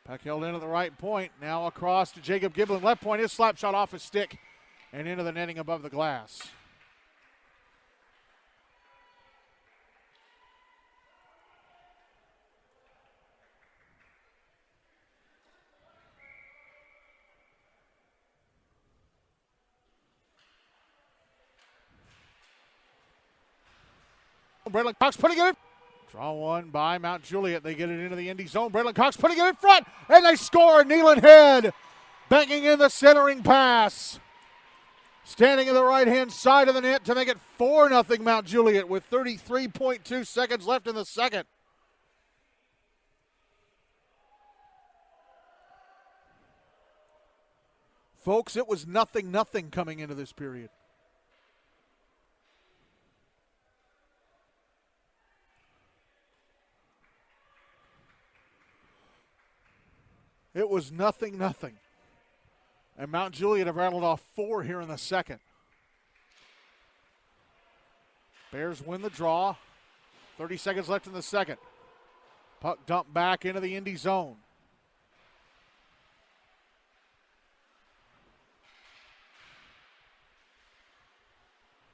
A: Puck held in at the right point. Now across to Jacob Giblin. Left point, his slap shot off his stick and into the netting above the glass. Braylen Cox putting it in. Draw one by Mount Juliet. They get it into the Indy zone. Braylen Cox putting it in front, and they score. Nealon Head banging in the centering pass. Standing in the right-hand side of the net to make it 4-0 Mount Juliet with 33.2 seconds left in the second. Folks, it was 0-0 coming into this period. It was 0-0. And Mount Juliet have rattled off 4 here in the second. Bears win the draw. 30 seconds left in the second. Puck dumped back into the Indy zone.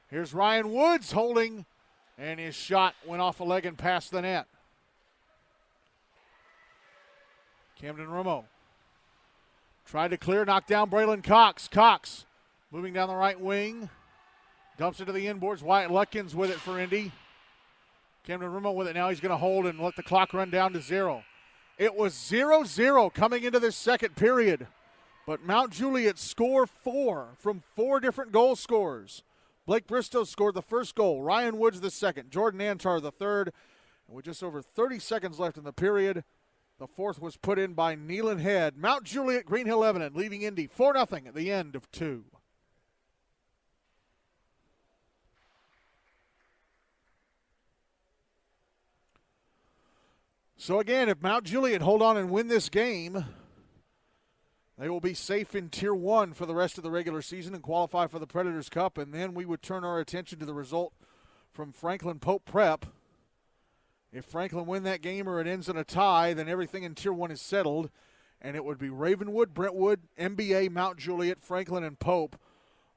A: Here's Ryan Woods holding, and his shot went off a leg and past the net. Camden Rumo tried to clear, knocked down Braylen Cox. Cox moving down the right wing. Dumps it to the inboards. Wyatt Lutkins with it for Indy. Camden Rumo with it now. He's going to hold and let the clock run down to 0. It was 0-0 coming into this second period. But Mount Juliet scored 4 from 4 different goal scorers. Blake Bristow scored the first goal. Ryan Woods the second. Jordan Antar the third. And with just over 30 seconds left in the period, the fourth was put in by Nealon Head. Mount Juliet, Green Hill-Lebanon leading Indy 4-0 at the end of 2. So again, if Mount Juliet hold on and win this game, they will be safe in Tier 1 for the rest of the regular season and qualify for the Predators Cup. And then we would turn our attention to the result from Franklin Pope Prep. If Franklin win that game or it ends in a tie, then everything in Tier 1 is settled. And it would be Ravenwood, Brentwood, MBA, Mount Juliet, Franklin, and Pope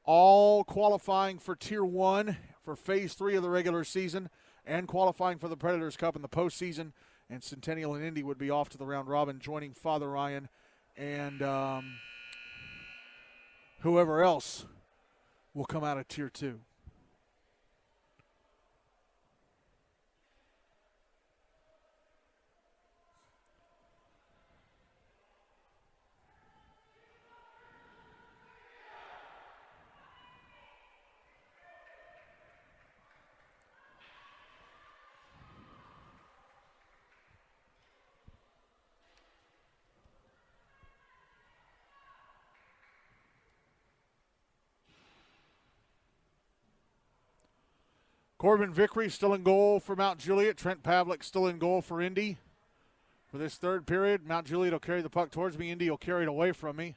A: all qualifying for Tier 1 for Phase 3 of the regular season and qualifying for the Predators Cup in the postseason. And Centennial and Indy would be off to the round robin, joining Father Ryan and whoever else will come out of Tier 2. Corbin Vickery still in goal for Mount Juliet. Trent Pavlik still in goal for Indy. For this third period, Mount Juliet will carry the puck towards me. Indy will carry it away from me.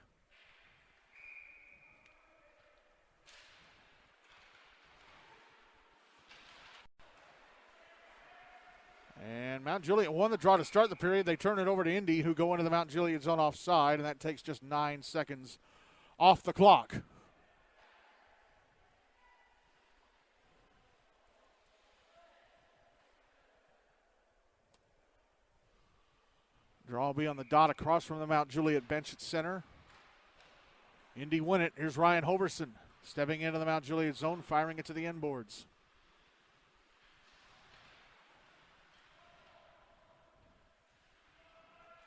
A: And Mount Juliet won the draw to start the period. They turn it over to Indy, who go into the Mount Juliet zone offside, and that takes just 9 seconds off the clock. Draw will be on the dot across from the Mount Juliet bench at center. Indy win it. Here's Ryan Hoverson stepping into the Mount Juliet zone, firing it to the inboards.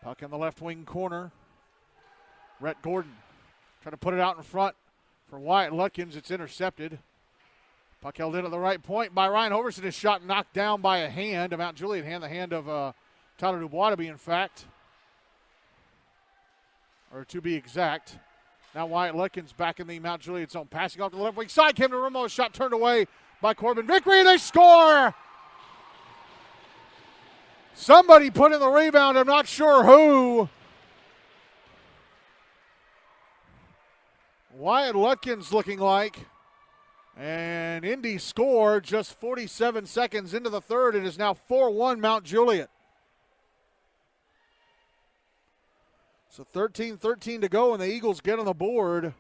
A: Puck in the left wing corner. Rhett Gordon trying to put it out in front for Wyatt Lutkins. It's intercepted. Puck held in at the right point by Ryan Hoverson. His shot knocked down by a hand, a Mount Juliet hand, the hand of Tyler Dubois to be in fact. or to be exact. Now Wyatt Lutkins back in the Mount Juliet zone, passing off to the left wing side. Came to Romo, shot turned away by Corbin Vickery. They score! Somebody put in the rebound, I'm not sure who. Wyatt Lutkins looking like. And Indy scored just 47 seconds into the third. It is now 4-1 Mount Juliet. So 13-13 to go, and the Eagles get on the board.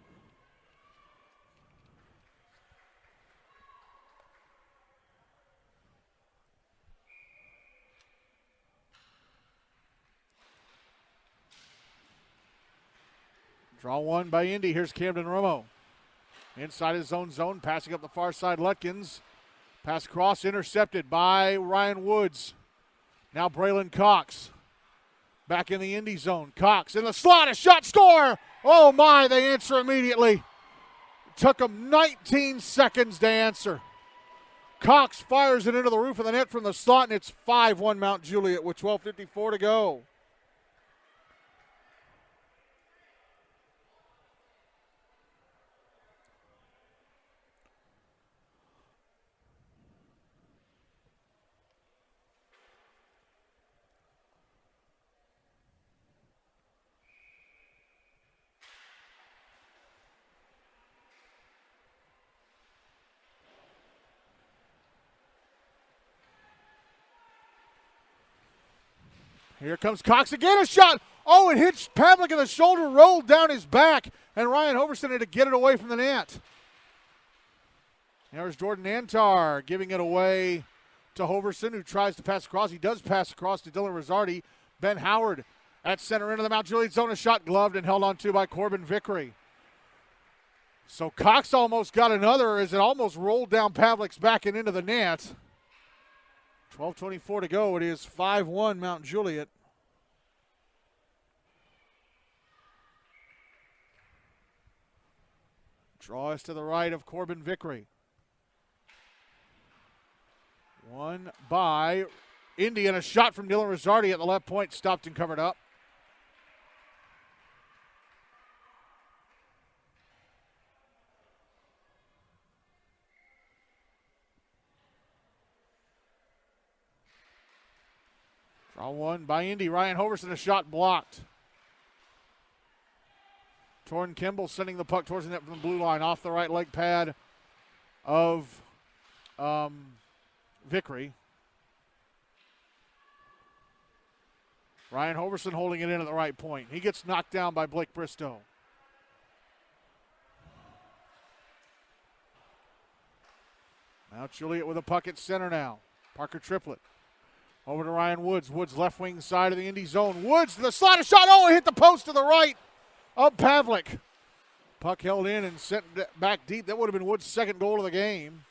A: Draw one by Indy. Here's Camden Romo. Inside his own zone, passing up the far side, Lutkins. Pass across, intercepted by Ryan Woods. Now Braylen Cox. Back in the Indy zone. Cox in the slot, a shot, score! Oh my, they answer immediately. Took them 19 seconds to answer. Cox fires it into the roof of the net from the slot, and it's 5-1 Mount Juliet with 12:54 to go. Here comes Cox again, a shot. Oh, it hits Pavlik in the shoulder, rolled down his back, and Ryan Hoverson had to get it away from the net. There's Jordan Antar giving it away to Hoverson, who tries to pass across. He does pass across to Dylan Rosardi. Ben Howard at center into the Mount Juliet zone, a shot gloved and held on to by Corbin Vickery. So Cox almost got another as it almost rolled down Pavlik's back and into the net. 12:24 to go. It is 5-1 Mount Juliet. Draw is to the right of Corbin Vickery. One by Indy, and a shot from Dylan Rosardi at the left point, stopped and covered up. Draw one by Indy. Ryan Hoverson, a shot blocked. Torrin Kimball sending the puck towards the net from the blue line off the right leg pad of Vickery. Ryan Hoverson holding it in at the right point. He gets knocked down by Blake Bristow. Mount Juliet with a puck at center now. Parker Triplett. Over to Ryan Woods. Woods left wing side of the Indy zone. Woods to the slot, a shot. Oh, it hit the post to the right of Pavlik. Puck held in and sent back deep. That would have been Woods' second goal of the game.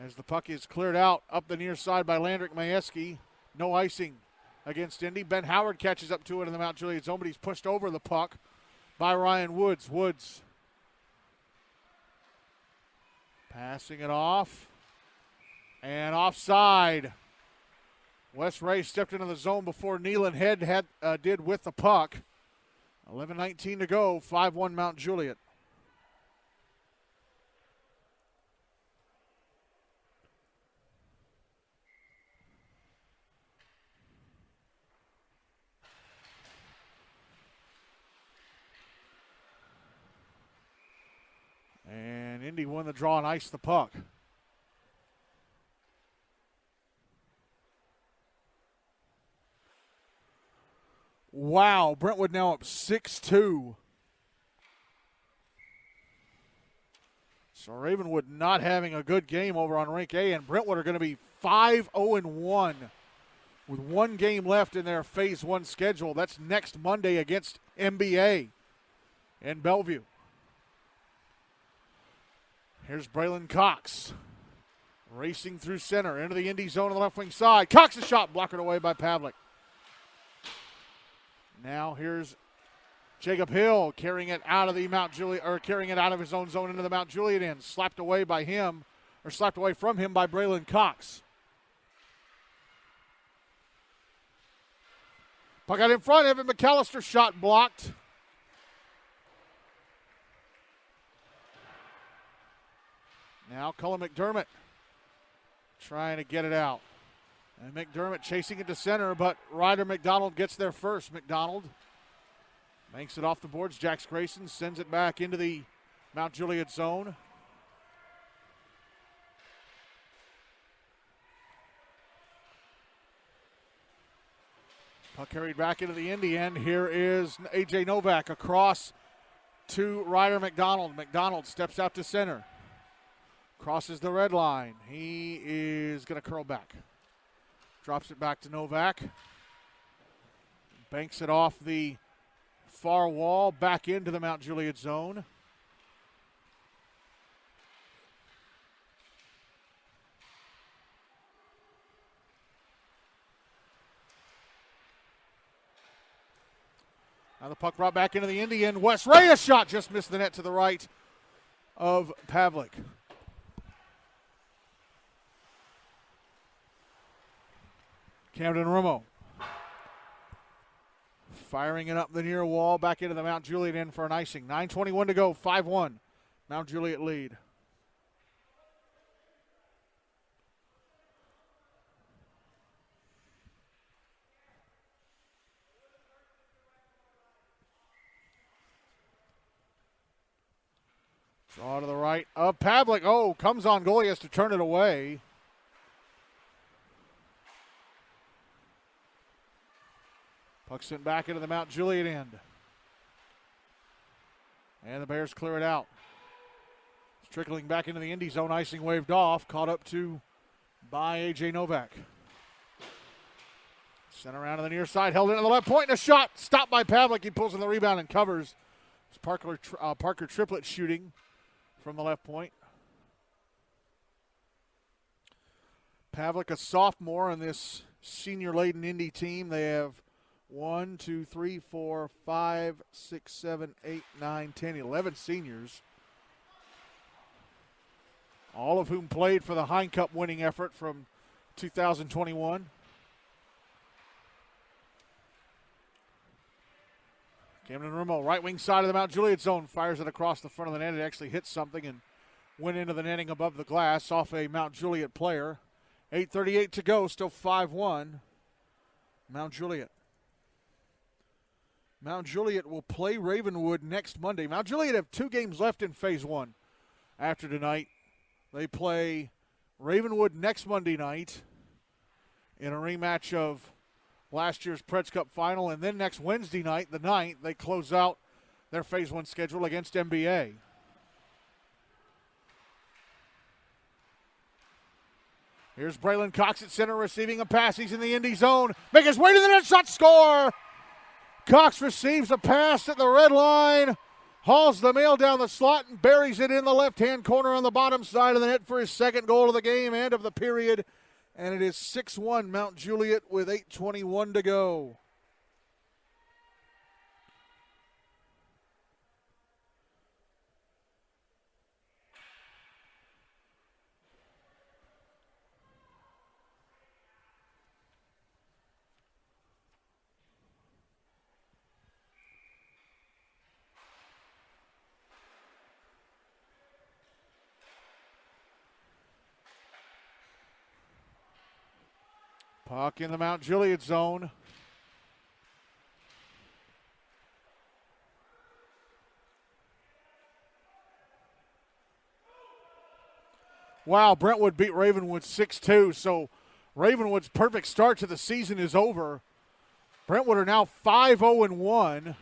A: As the puck is cleared out up the near side by Landrick Majewski. No icing against Indy. Ben Howard catches up to it in the Mount Juliet zone, but he's pushed over the puck by Ryan Woods. Woods passing it off. And offside. Wes Ray stepped into the zone before Nealon Head did with the puck. 11:19 to go, 5-1 Mount Juliet. And Indy won the draw and iced the puck. Wow, Brentwood now up 6-2. So Ravenwood not having a good game over on Rink A, and Brentwood are going to be 5-0-1 with one game left in their Phase 1 schedule. That's next Monday against MBA in Bellevue. Here's Braylen Cox racing through center into the Indy zone on the left wing side. Cox's shot blocked away by Pavlik. Now here's Jacob Hill carrying it out of the Mount Juliet, or carrying it out of his own zone into the Mount Juliet end. Slapped away by him, or slapped away from him by Braylen Cox. Puck out in front. Evan McAllister shot blocked. Now Cullen McDermott trying to get it out. And McDermott chasing it to center, but Ryder McDonald gets there first. McDonald banks it off the boards. Jax Grayson sends it back into the Mount Juliet zone. Puck carried back into the Indy end. Here is A.J. Novak across to Ryder McDonald. McDonald steps out to center. Crosses the red line. He is going to curl back. Drops it back to Novak. Banks it off the far wall back into the Mount Juliet zone. Now the puck brought back into the Indy end. Wes Reyes shot just missed the net to the right of Pavlik. Camden Rumo firing it up the near wall back into the Mount Juliet end for an icing. 9:21 to go, 5-1. Mount Juliet lead. Draw to the right of Pavlik. Oh, comes on goal. He has to turn it away. Puck sent back into the Mount Juliet end. And the Bears clear it out. It's trickling back into the Indy zone. Icing waved off. Caught up to by A.J. Novak. Sent around to the near side. Held into the left point. And a shot. Stopped by Pavlik. He pulls in the rebound and covers. It's Parker Triplett shooting from the left point. Pavlik, a sophomore on this senior-laden Indy team. They have 1, 2, 3, 4, 5, 6, 7, 8, 9, 10, 11 seniors. All of whom played for the Hein Cup winning effort from 2021. Camden Rumo, right wing side of the Mount Juliet zone, fires it across the front of the net. It actually hit something and went into the netting above the glass off a Mount Juliet player. 8:38 to go, still 5-1. Mount Juliet. Mount Juliet will play Ravenwood next Monday. Mount Juliet have 2 games left in Phase 1 after tonight. They play Ravenwood next Monday night in a rematch of last year's Preds Cup final, and then next Wednesday night, the 9th, they close out their Phase 1 schedule against MBA. Here's Braylen Cox at center receiving a pass. He's in the Indy zone. Make his way to the net, shot, score! Cox receives a pass at the red line, hauls the mail down the slot and buries it in the left-hand corner on the bottom side of the net for his second goal of the game and of the period. And it is 6-1 Mount Juliet with 8:21 to go. Puck in the Mount Juliet zone. Wow, Brentwood beat Ravenwood 6-2, so Ravenwood's perfect start to the season is over. Brentwood are now 5-0-1.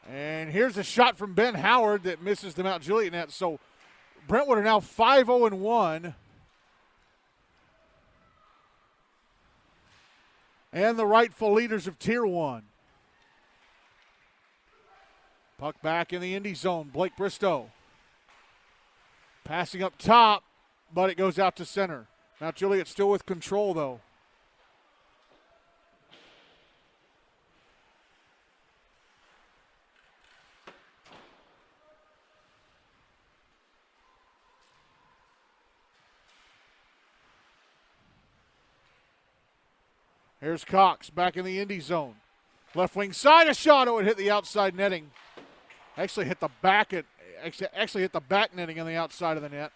A: And here's a shot from Ben Howard that misses the Mount Juliet net. So Brentwood are now 5-0-1. And the rightful leaders of Tier 1. Puck back in the Indy zone. Blake Bristow passing up top, but it goes out to center. Mount Juliet still with control, though. Here's Cox back in the Indy zone. Left wing side, a shot. Oh, it hit the outside netting. Actually hit the back netting on the outside of the net.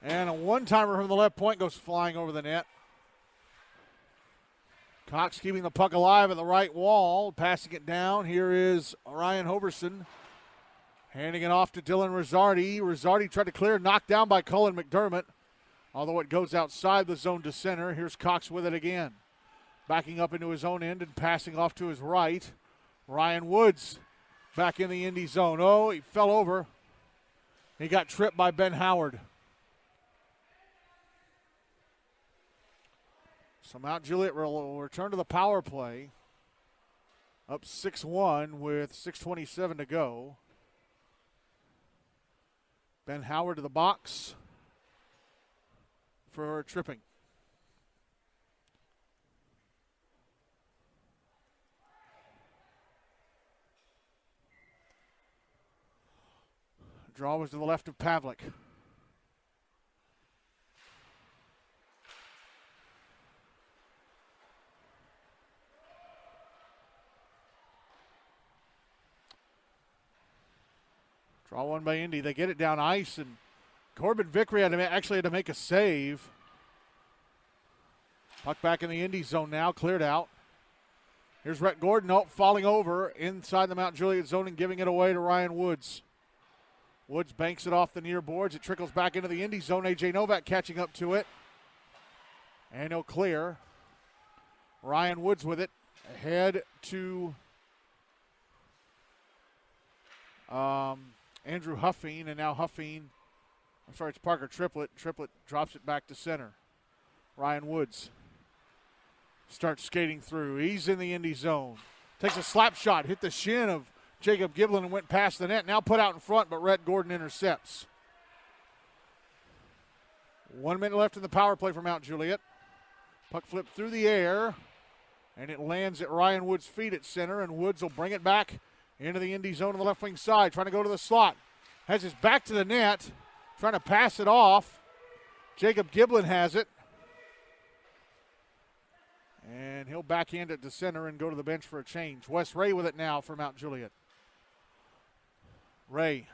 A: And a one-timer from the left point goes flying over the net. Cox keeping the puck alive at the right wall, passing it down. Here is Ryan Hoverson, handing it off to Dylan Rosardi. Rosardi tried to clear, knocked down by Cullen McDermott, although it goes outside the zone to center. Here's Cox with it again, backing up into his own end and passing off to his right. Ryan Woods back in the Indy zone. Oh, he fell over. He got tripped by Ben Howard. So Mount Juliet will return to the power play. Up 6-1 with 6:27 to go. Ben Howard to the box for tripping. Draw was to the left of Pavlik. Draw one by Indy. They get it down ice, and Corbin Vickery actually had to make a save. Puck back in the Indy zone now, cleared out. Here's Rhett Gordon falling over inside the Mount Juliet zone and giving it away to Ryan Woods. Woods banks it off the near boards. It trickles back into the Indy zone. A.J. Novak catching up to it. And he'll clear. Ryan Woods with it. Ahead to Andrew Huffine, and now it's Parker Triplett. Triplett drops it back to center. Ryan Woods starts skating through. He's in the Indy zone. Takes a slap shot, hit the shin of Jacob Giblin and went past the net. Now put out in front, but Rhett Gordon intercepts. 1 minute left in the power play for Mount Juliet. Puck flipped through the air, and it lands at Ryan Woods' feet at center, and Woods will bring it back into the Indy zone on the left wing side, trying to go to the slot. Has his back to the net, trying to pass it off. Jacob Giblin has it. And he'll backhand it to center and go to the bench for a change. Wes Ray with it now for Mount Juliet. Ray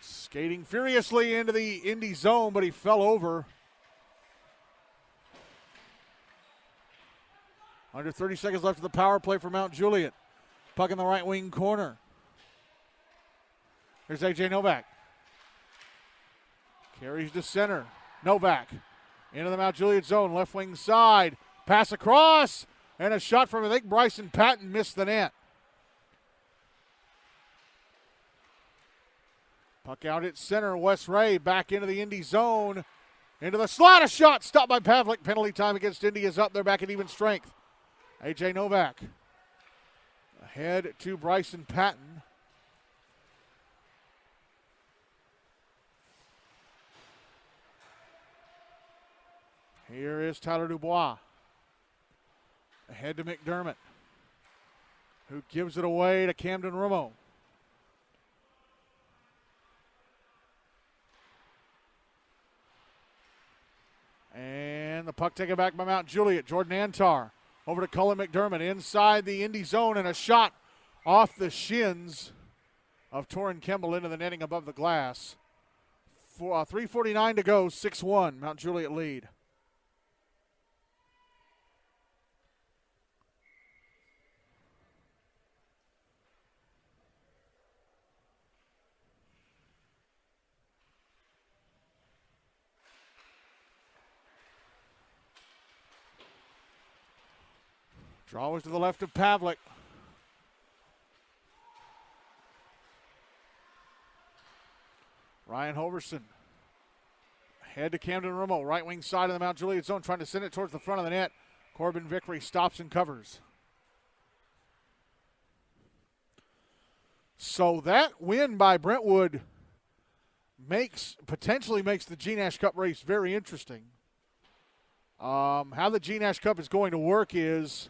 A: skating furiously into the Indy zone, but he fell over. Under 30 seconds left of the power play for Mount Juliet. Puck in the right wing corner. Here's A.J. Novak. Carries to center. Novak into the Mount Juliet zone. Left wing side. Pass across. And a shot from, I think, Bryson Patton missed the net. Puck out at center. Wes Ray back into the Indy zone. Into the slot. A shot stopped by Pavlik. Penalty time against Indy is up. They're back at even strength. A.J. Novak. Ahead to Bryson Patton. Here is Tyler Dubois. Ahead to McDermott, who gives it away to Camden Rumo. And the puck taken back by Mount Juliet. Jordan Antar over to Cullen McDermott inside the Indy zone, and a shot off the shins of Torrin Kemble into the netting above the glass. 3:49 to go, 6-1, Mount Juliet lead. Draw was to the left of Pavlik. Ryan Hoverson. Head to Camden Rumo, right wing side of the Mount Juliet zone, trying to send it towards the front of the net. Corbin Vickery stops and covers. So that win by Brentwood potentially makes the GNASH Cup race very interesting. How the GNASH Cup is going to work is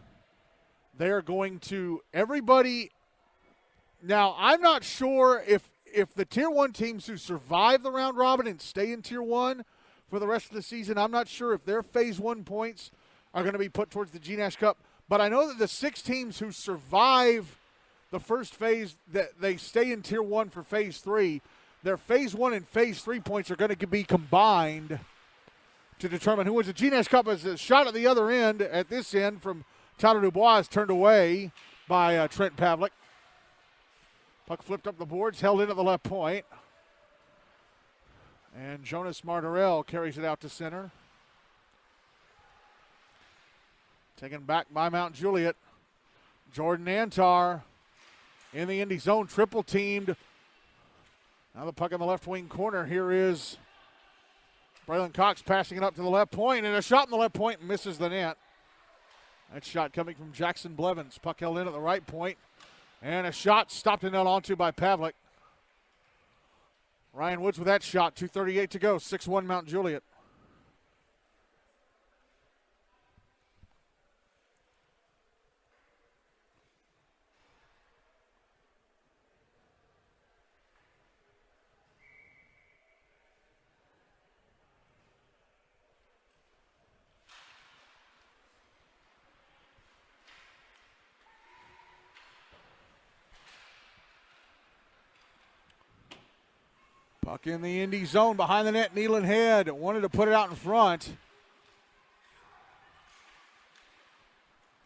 A: they're going to, everybody, now I'm not sure if the Tier 1 teams who survive the round robin and stay in Tier 1 for the rest of the season. I'm not sure if their Phase 1 points are going to be put towards the GNASH Cup, but I know that the 6 teams who survive the first phase, that they stay in Tier 1 for Phase 3, their Phase 1 and Phase 3 points are going to be combined to determine who wins the GNASH Cup. As a shot at the other end, at this end, from Tyler Dubois is turned away by Trent Pavlik. Puck flipped up the boards, held in at the left point. And Jonas Martorell carries it out to center. Taken back by Mount Juliet. Jordan Antar in the Indy zone, triple teamed. Now the puck in the left wing corner. Here is Braylen Cox passing it up to the left point, and a shot in the left point misses the net. That shot coming from Jackson Blevins. Puck held in at the right point, and a shot stopped and held onto by Pavlik. Ryan Woods with that shot, 2:38 to go, 6-1 Mount Juliet. Puck in the Indy zone behind the net. Nealon Head wanted to put it out in front.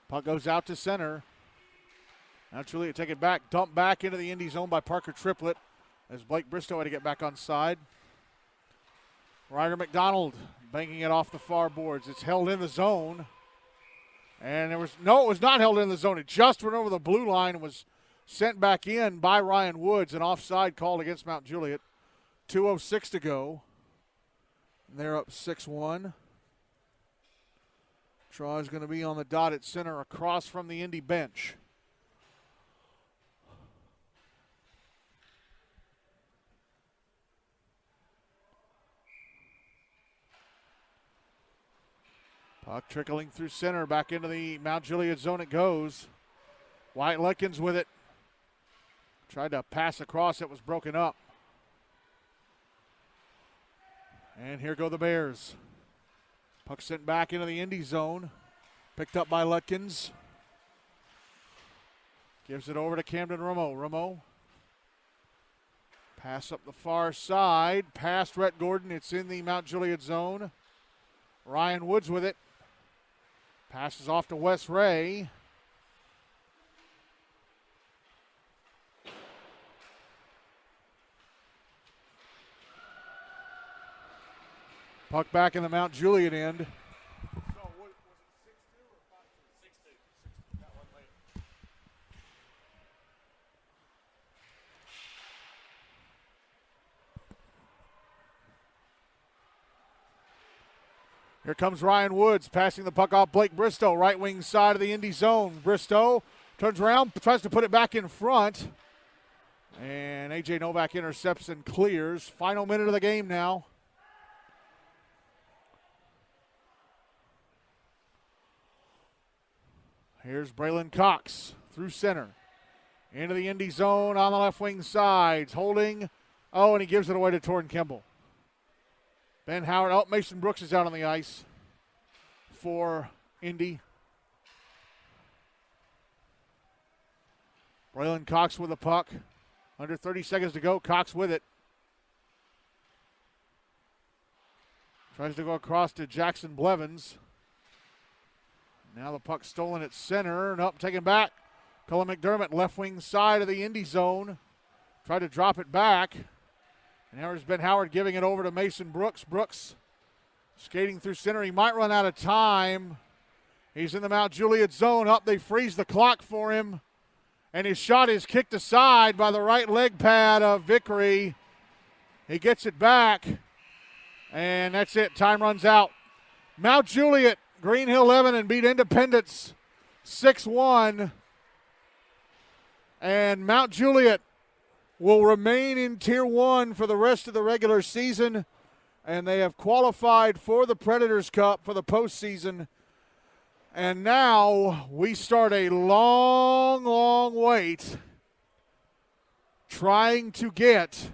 A: Puck goes out to center. Now Juliet take it back. Dumped back into the Indy zone by Parker Triplett as Blake Bristow had to get back on side. Ryder McDonald banking it off the far boards. It's held in the zone. And it was not held in the zone. It just went over the blue line and was sent back in by Ryan Woods. An offside called against Mount Juliet. 2:06 to go. And they're up 6-1. Draw is going to be on the dot at center across from the Indy bench. Puck trickling through center. Back into the Mount Juliet zone it goes. Wyatt Lutkins with it. Tried to pass across. It was broken up. And here go the Bears. Puck sent back into the Indy zone. Picked up by Lutkins. Gives it over to Camden Romo. Romo. Pass up the far side. Past Rhett Gordon. It's in the Mount Juliet zone. Ryan Woods with it. Passes off to Wes Ray. Puck back in the Mount Juliet end. So was it 6-2 or 5-2? 6-2. Got one late. Here comes Ryan Woods passing the puck off Blake Bristow, right wing side of the Indy zone. Bristow turns around, tries to put it back in front. And A.J. Novak intercepts and clears. Final minute of the game now. Here's Braylen Cox through center. Into the Indy zone on the left wing side. Holding. Oh, and he gives it away to Torrin Kimball. Ben Howard. Oh, Mason Brooks is out on the ice for Indy. Braylen Cox with the puck. Under 30 seconds to go. Cox with it. Tries to go across to Jackson Blevins. Now the puck stolen at center and up, taken back. Cullen McDermott, left wing side of the Indy zone. Tried to drop it back. And there's Ben Howard giving it over to Mason Brooks. Brooks skating through center. He might run out of time. He's in the Mount Juliet zone. Up, they freeze the clock for him. And his shot is kicked aside by the right leg pad of Vickery. He gets it back. And that's it. Time runs out. Mount Juliet, Green Hill-Lebanon beat Independence 6-1. And Mount Juliet will remain in Tier 1 for the rest of the regular season. And they have qualified for the Predators Cup for the postseason. And now we start a long, long wait trying to get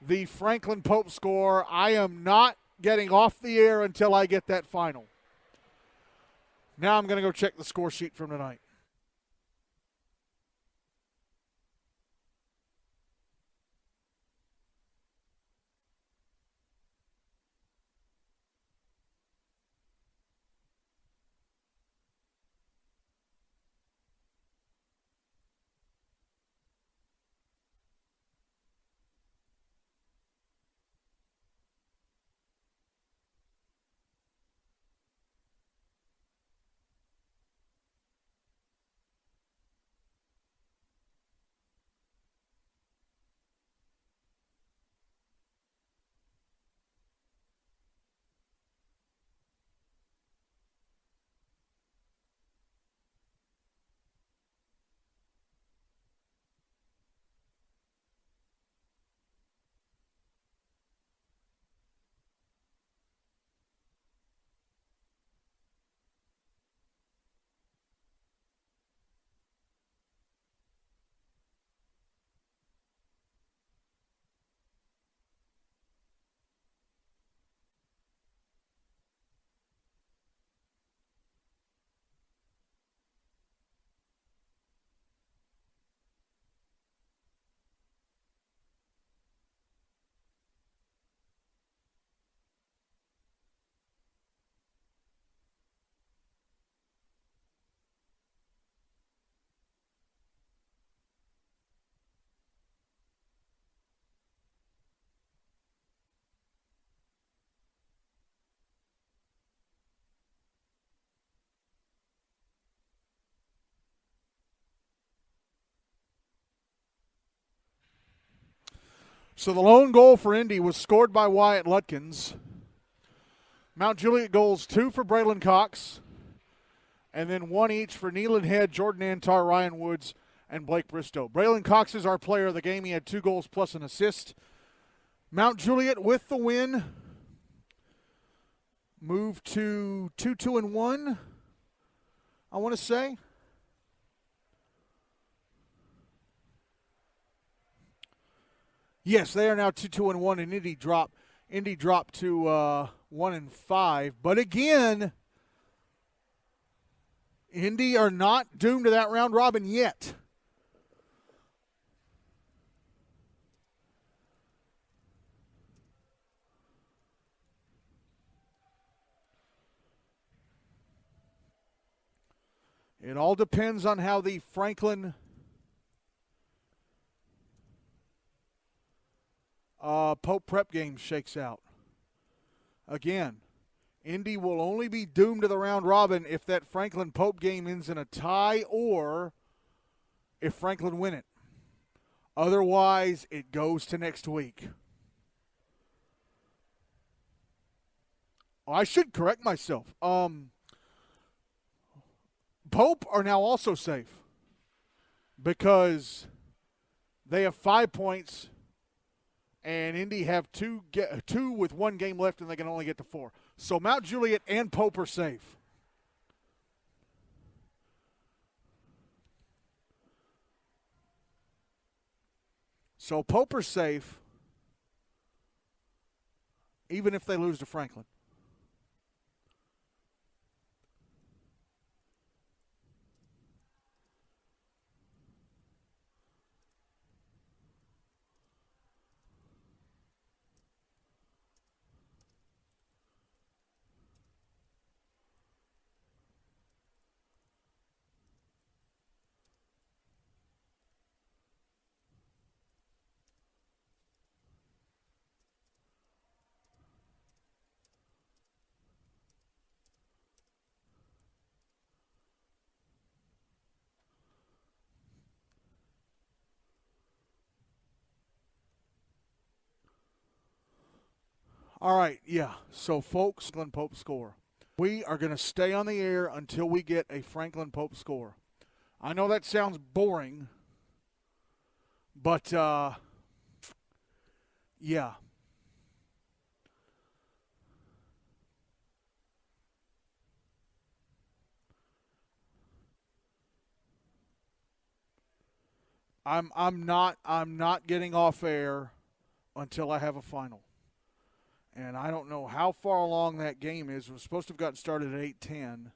A: the Franklin Pope score. I am not getting off the air until I get that final. Now I'm going to go check the score sheet from tonight. So the lone goal for Indy was scored by Wyatt Lutkins. Mount Juliet goals 2 for Braylen Cox, and then 1 each for Neelan Head, Jordan Antar, Ryan Woods, and Blake Bristow. Braylen Cox is our player of the game. He had 2 goals plus an assist. Mount Juliet with the win. Moved to 2-2-1, I want to say. Yes, they are now 2-2-1, and Indy dropped to 1-5. But again, Indy are not doomed to that round robin yet. It all depends on how the Franklin Pope Prep game shakes out. Again, Indy will only be doomed to the round robin if that Franklin Pope game ends in a tie or if Franklin win it. Otherwise, it goes to next week. I should correct myself. Pope are now also safe because they have 5 points and Indy have two with 1 game left, and they can only get to 4. So Mount Juliet and Pope are safe. So Pope are safe even if they lose to Franklin. All right, yeah. So, folks, Franklin Pope score. We are going to stay on the air until we get a Franklin Pope score. I know that sounds boring, but, yeah. I'm not getting off air until I have a final. And I don't know how far along that game is. It was supposed to have gotten started at 8:10.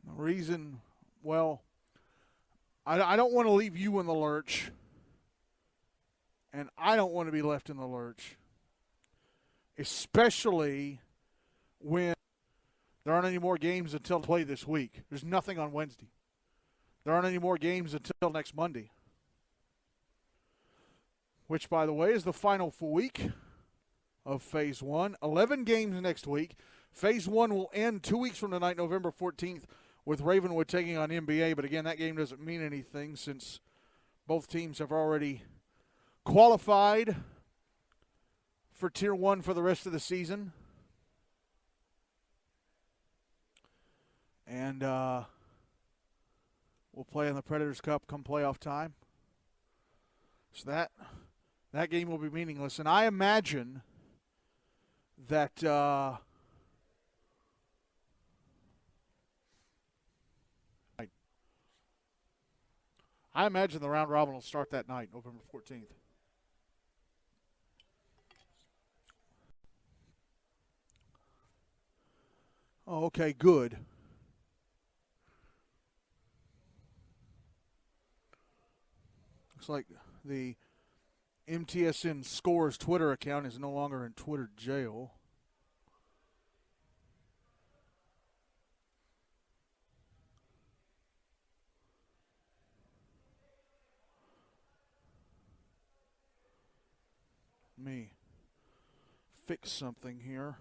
A: The reason, well, I don't want to leave you in the lurch, and I don't want to be left in the lurch, especially when there aren't any more games until play this week. There's nothing on Wednesday. There aren't any more games until next Monday, which, by the way, is the final full week of Phase 1. 11 games next week. Phase 1 will end 2 weeks from tonight, November 14th, with Ravenwood taking on NBA. But, again, that game doesn't mean anything since both teams have already qualified for Tier 1 for the rest of the season. And we'll play in the Predators Cup come playoff time. So that game will be meaningless. And I imagine that I imagine the round robin will start that night, November 14th. Oh, okay, good. Looks like the MTSN Scores Twitter account is no longer in Twitter jail. Let me fix something here.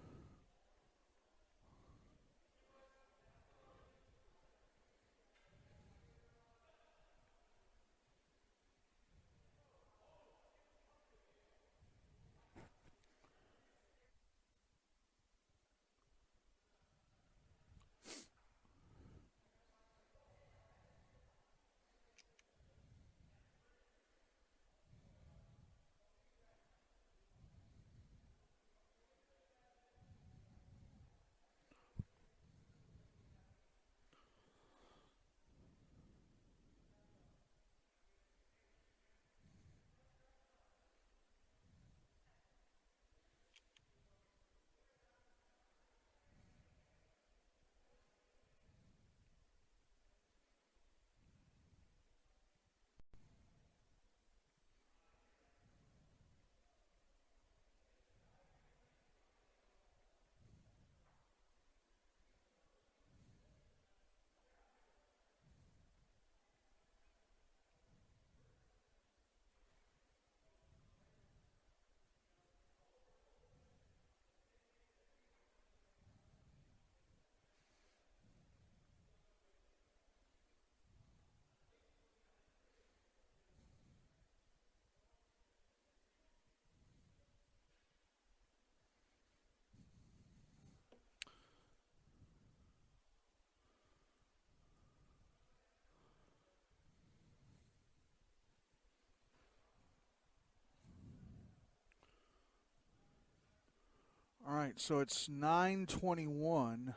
A: All right, so it's 9:21.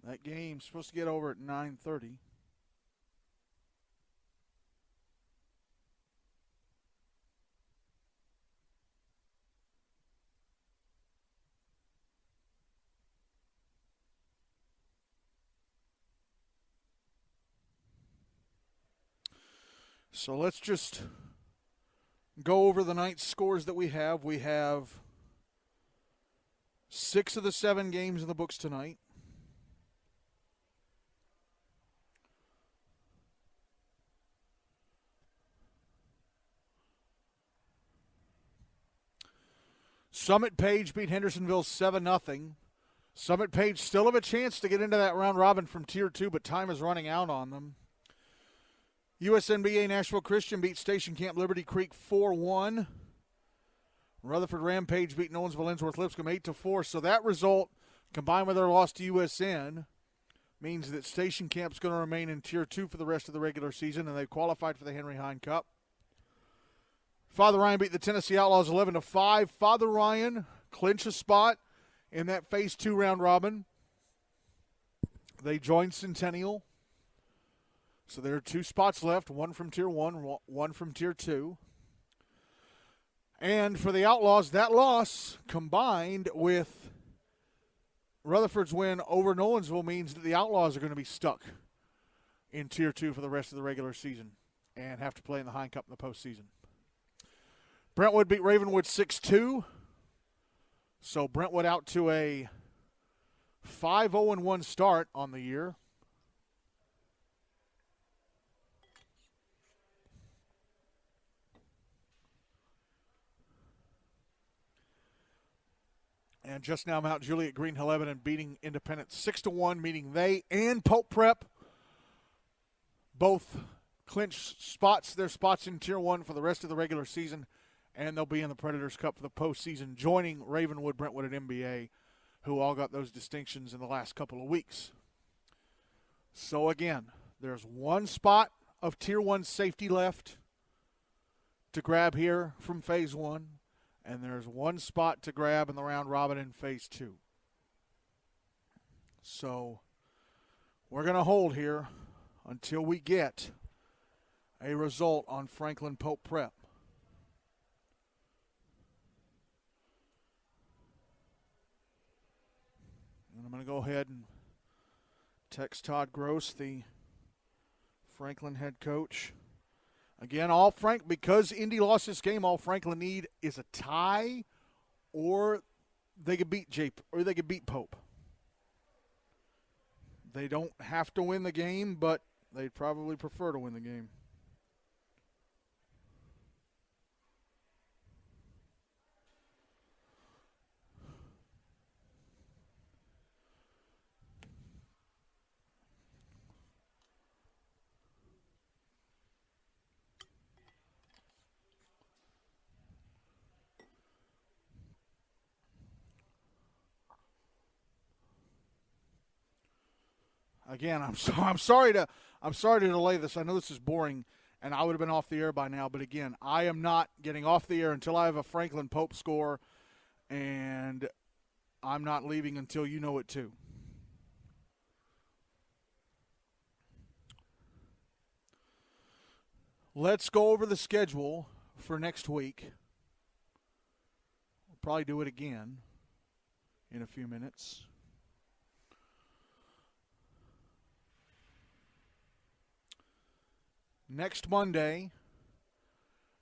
A: That game's supposed to get over at 9:30. So let's just go over the night's scores that we have. We have 6 of the 7 games in the books tonight. Summit Page beat Hendersonville 7-0. Summit Page still have a chance to get into that round robin from Tier 2, but time is running out on them. USNBA Nashville Christian beat Station Camp Liberty Creek 4-1. Rutherford Rampage beat Nolensville Ellsworth Lipscomb 8-4. So that result, combined with their loss to USN, means that Station Camp's going to remain in Tier 2 for the rest of the regular season, and they've qualified for the Henry Hine Cup. Father Ryan beat the Tennessee Outlaws 11-5. Father Ryan clinch a spot in that Phase 2 round robin. They joined Centennial. So there are 2 spots left, one from Tier 1, one from Tier 2. And for the Outlaws, that loss combined with Rutherford's win over Nolensville means that the Outlaws are going to be stuck in Tier 2 for the rest of the regular season and have to play in the Hine Cup in the postseason. Brentwood beat Ravenwood 6-2. So Brentwood out to a 5-0-1 start on the year. And just now, Mount Juliet-Green Hill-Lebanon beating Independence 6-1, meaning they and Pope Prep both clinch their spots in Tier 1 for the rest of the regular season, and they'll be in the Predators Cup for the postseason, joining Ravenwood, Brentwood, and MBA, who all got those distinctions in the last couple of weeks. So again, there's one spot of Tier 1 safety left to grab here from Phase 1. And there's one spot to grab in the round robin in Phase 2. So we're going to hold here until we get a result on Franklin Pope Prep. And I'm going to go ahead and text Todd Gross, the Franklin head coach. Again, because Indy lost this game, all Franklin need is a tie, or they could beat Pope. They don't have to win the game, but they'd probably prefer to win the game. Again, I'm sorry to delay this. I know this is boring, and I would have been off the air by now. But again, I am not getting off the air until I have a Franklin Pope score, and I'm not leaving until you know it too. Let's go over the schedule for next week. We'll probably do it again in a few minutes. Next Monday,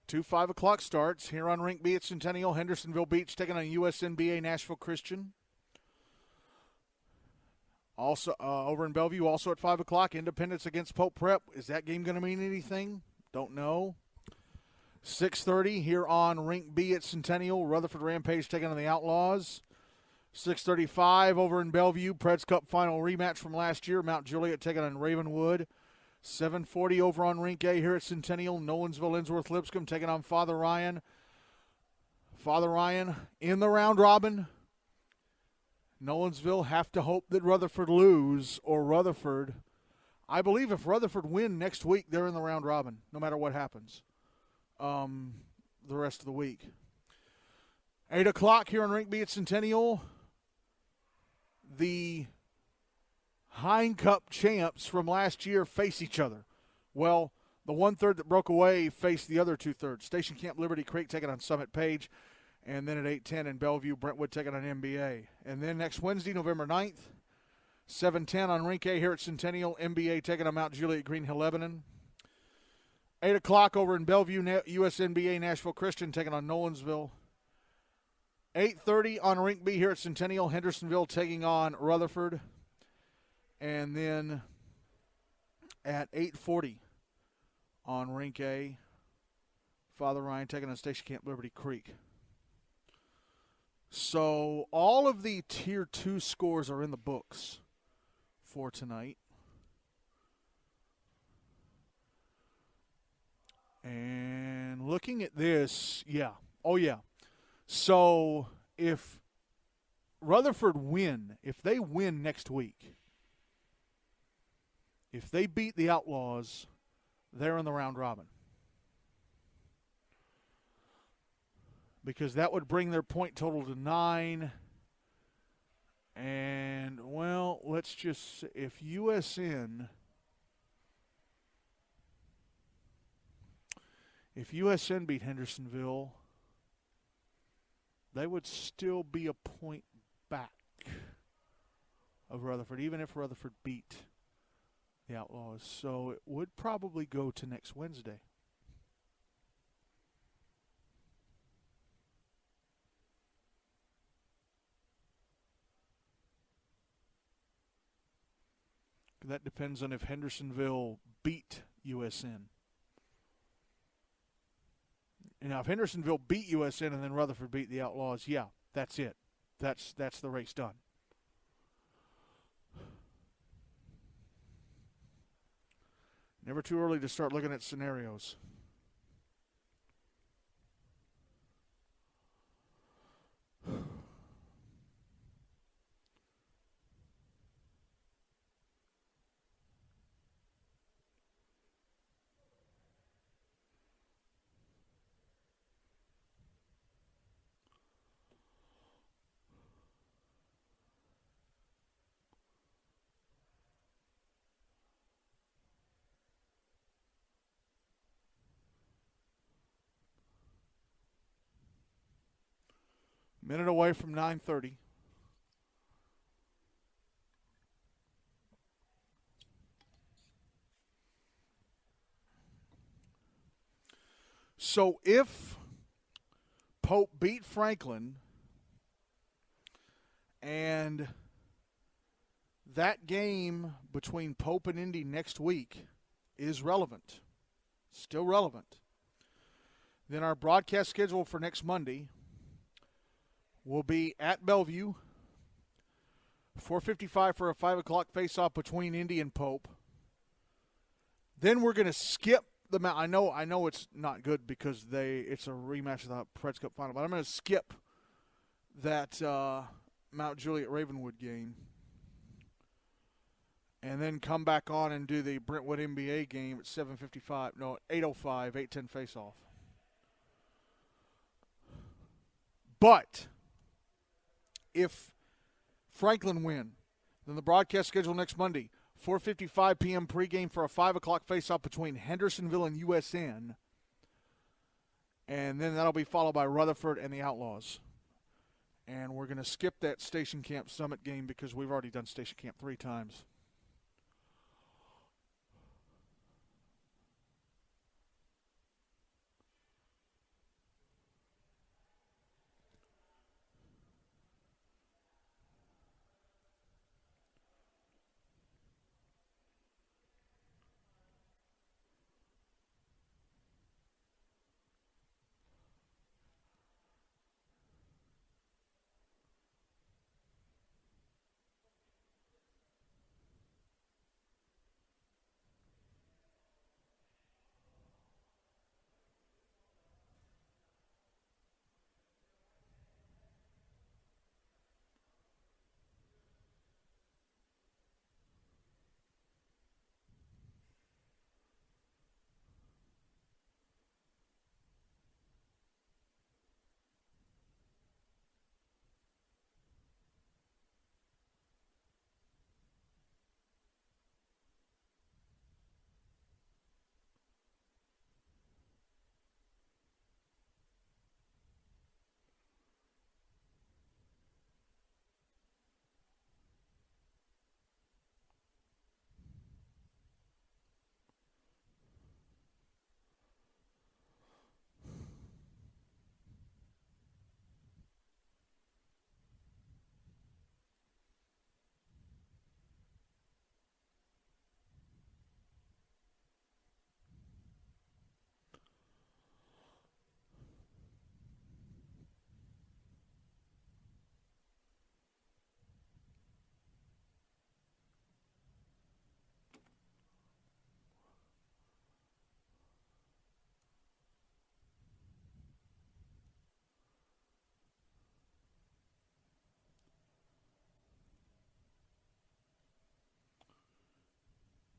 A: 2 5 o'clock starts here on Rink B at Centennial. Hendersonville Beach taking on USNBA Nashville Christian. Also over in Bellevue, also at 5 o'clock, Independence against Pope Prep. Is that game going to mean anything? Don't know. 6:30 here on Rink B at Centennial. Rutherford Rampage taking on the Outlaws. 6:35 over in Bellevue, Preds Cup final rematch from last year. Mount Juliet taking on Ravenwood. 7:40 over on Rink A here at Centennial. Nolensville Ellsworth Lipscomb taking on Father Ryan. Father Ryan in the round robin. Nolensville have to hope that Rutherford lose, or Rutherford. I believe if Rutherford win next week, they're in the round robin, no matter what happens the rest of the week. 8 o'clock here on Rink B at Centennial. The Hine Cup champs from last year face each other. Well, the 1/3 that broke away faced the other 2/3. Station Camp Liberty Creek taking on Summit Page. And then at 8:10 in Bellevue, Brentwood taking on MBA. And then next Wednesday, November 9th, 7:10 on Rink A here at Centennial. MBA taking on Mount Juliet-Green Hill-Lebanon. 8 o'clock over in Bellevue, USNBA Nashville Christian taking on Nolensville. 8:30 on Rink B here at Centennial. Hendersonville taking on Rutherford. And then at 8:40 on Rink A, Father Ryan taking on Station Camp Liberty Creek. So all of the Tier 2 scores are in the books for tonight. And looking at this, yeah. Oh, yeah. So if Rutherford if they win next week, if they beat the Outlaws, they're in the round robin. Because that would bring their point total to 9. And, well, let's just, if USN beat Hendersonville, they would still be a point back of Rutherford, even if Rutherford beat the Outlaws. So it would probably go to next Wednesday. That depends on if Hendersonville beat USN. Now, if Hendersonville beat USN and then Rutherford beat the Outlaws, yeah, that's it. That's the race done. Never too early to start looking at scenarios. Minute away from 9:30. So if Pope beat Franklin and that game between Pope and Indy next week is relevant, still relevant, then our broadcast schedule for next Monday will be at Bellevue, 4:55 for a 5 o'clock face-off between Indy and Pope. Then we're going to skip the – I know it's not good because it's a rematch of the Preds Cup final, but I'm going to skip that Mount Juliet Ravenwood game and then come back on and do the Brentwood NBA game at 7:55. No, 8:05, 8:10 face-off. But if Franklin win, then the broadcast schedule next Monday, 4:55 p.m. pregame for a 5 o'clock face-off between Hendersonville and USN. And then that'll be followed by Rutherford and the Outlaws. And we're going to skip that Station Camp Summit game because we've already done Station Camp 3 times.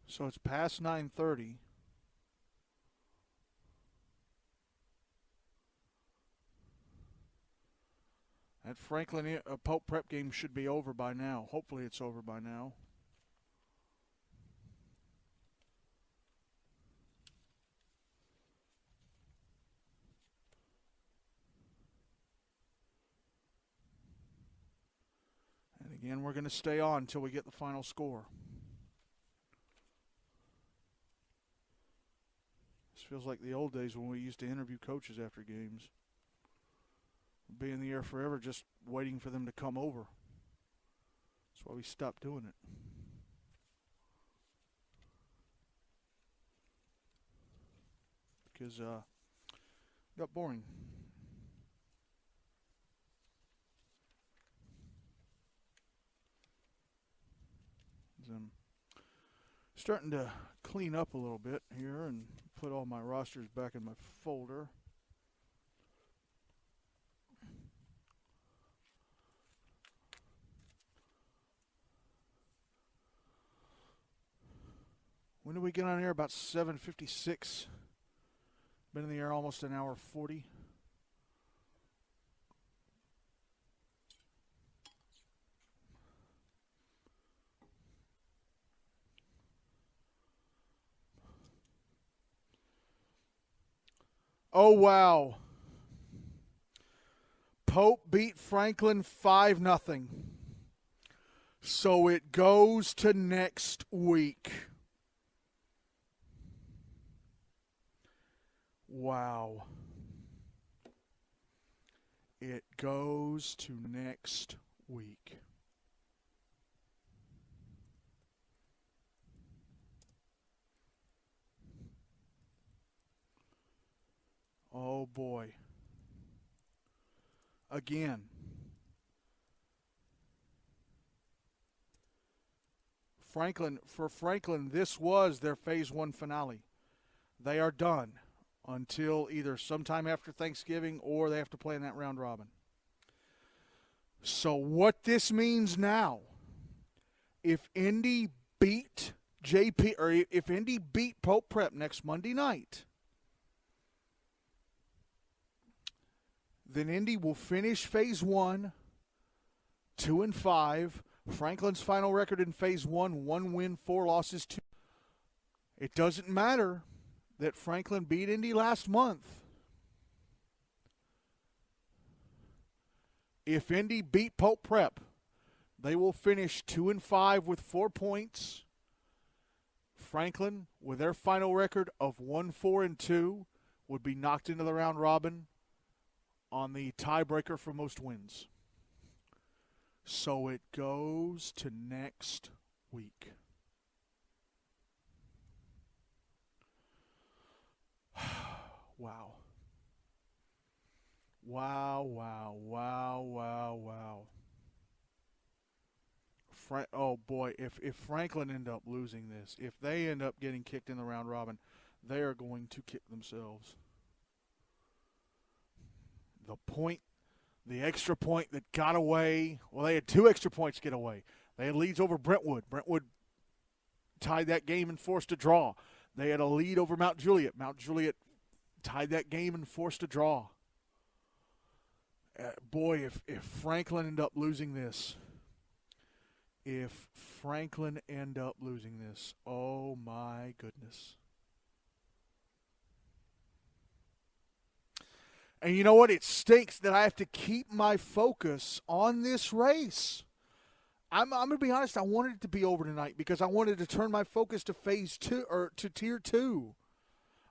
A: So it's past 9:30. That Franklin Pope Prep game should be over by now. Hopefully it's over by now. And again, we're going to stay on until we get the final score. This feels like the old days when we used to interview coaches after games. We'd be in the air forever just waiting for them to come over. That's why we stopped doing it. Because it got boring. I'm starting to clean up a little bit here and put all my rosters back in my folder. When did we get on air? About 7:56. Been in the air almost an hour 40. Oh, wow. Pope beat Franklin 5-0. So it goes to next week. Wow. It goes to next week. Oh, boy. Again. For Franklin, this was their Phase 1 finale. They are done until either sometime after Thanksgiving or they have to play in that round robin. So what this means now, if Indy beat JP, or if Indy beat Pope Prep next Monday night, then Indy will finish Phase 1, 2-5. Franklin's final record in Phase 1, 1 win, 4 losses, 2. It doesn't matter that Franklin beat Indy last month. If Indy beat Pope Prep, they will finish 2-5 with 4 points. Franklin, with their final record of 1-4-2, would be knocked into the round robin on the tiebreaker for most wins. So it goes to next week. Wow. Wow, wow, wow, wow, wow. Oh, boy, if Franklin end up losing this, if they end up getting kicked in the round robin, they are going to kick themselves. The extra point that got away, well, they had 2 extra points get away. They had leads over Brentwood. Brentwood tied that game and forced a draw. They had a lead over Mount Juliet. Mount Juliet tied that game and forced a draw. Boy, if Franklin end up losing this, oh my goodness. And you know what? It stinks that I have to keep my focus on this race. I'm going to be honest, I wanted it to be over tonight because I wanted to turn my focus to Phase 2 or to Tier 2.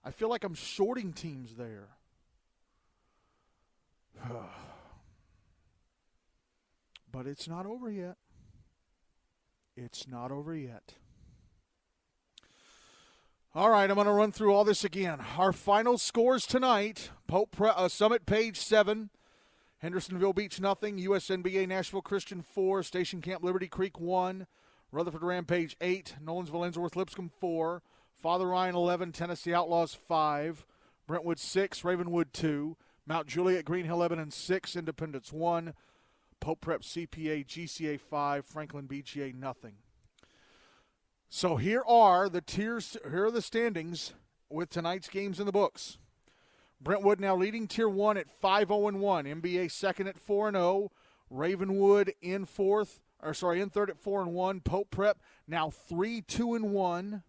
A: I feel like I'm shorting teams there. But it's not over yet. It's not over yet. All right, I'm going to run through all this again. Our final scores tonight, Summit Page 7, Hendersonville Beach nothing, USNBA Nashville Christian 4, Station Camp Liberty Creek 1, Rutherford Rampage 8, Nolensville Ensworth Lipscomb 4, Father Ryan 11, Tennessee Outlaws 5, Brentwood 6, Ravenwood 2, Mount Juliet-Green Hill-Lebanon 6, Independence 1, Pope Prep CPA GCA 5, Franklin BGA nothing. So here are the tiers. Here are the standings with tonight's games in the books. Brentwood now leading Tier 1 at 5-0-1. MBA second at 4-0. Ravenwood in third at 4-1. Pope Prep now 3-2-1.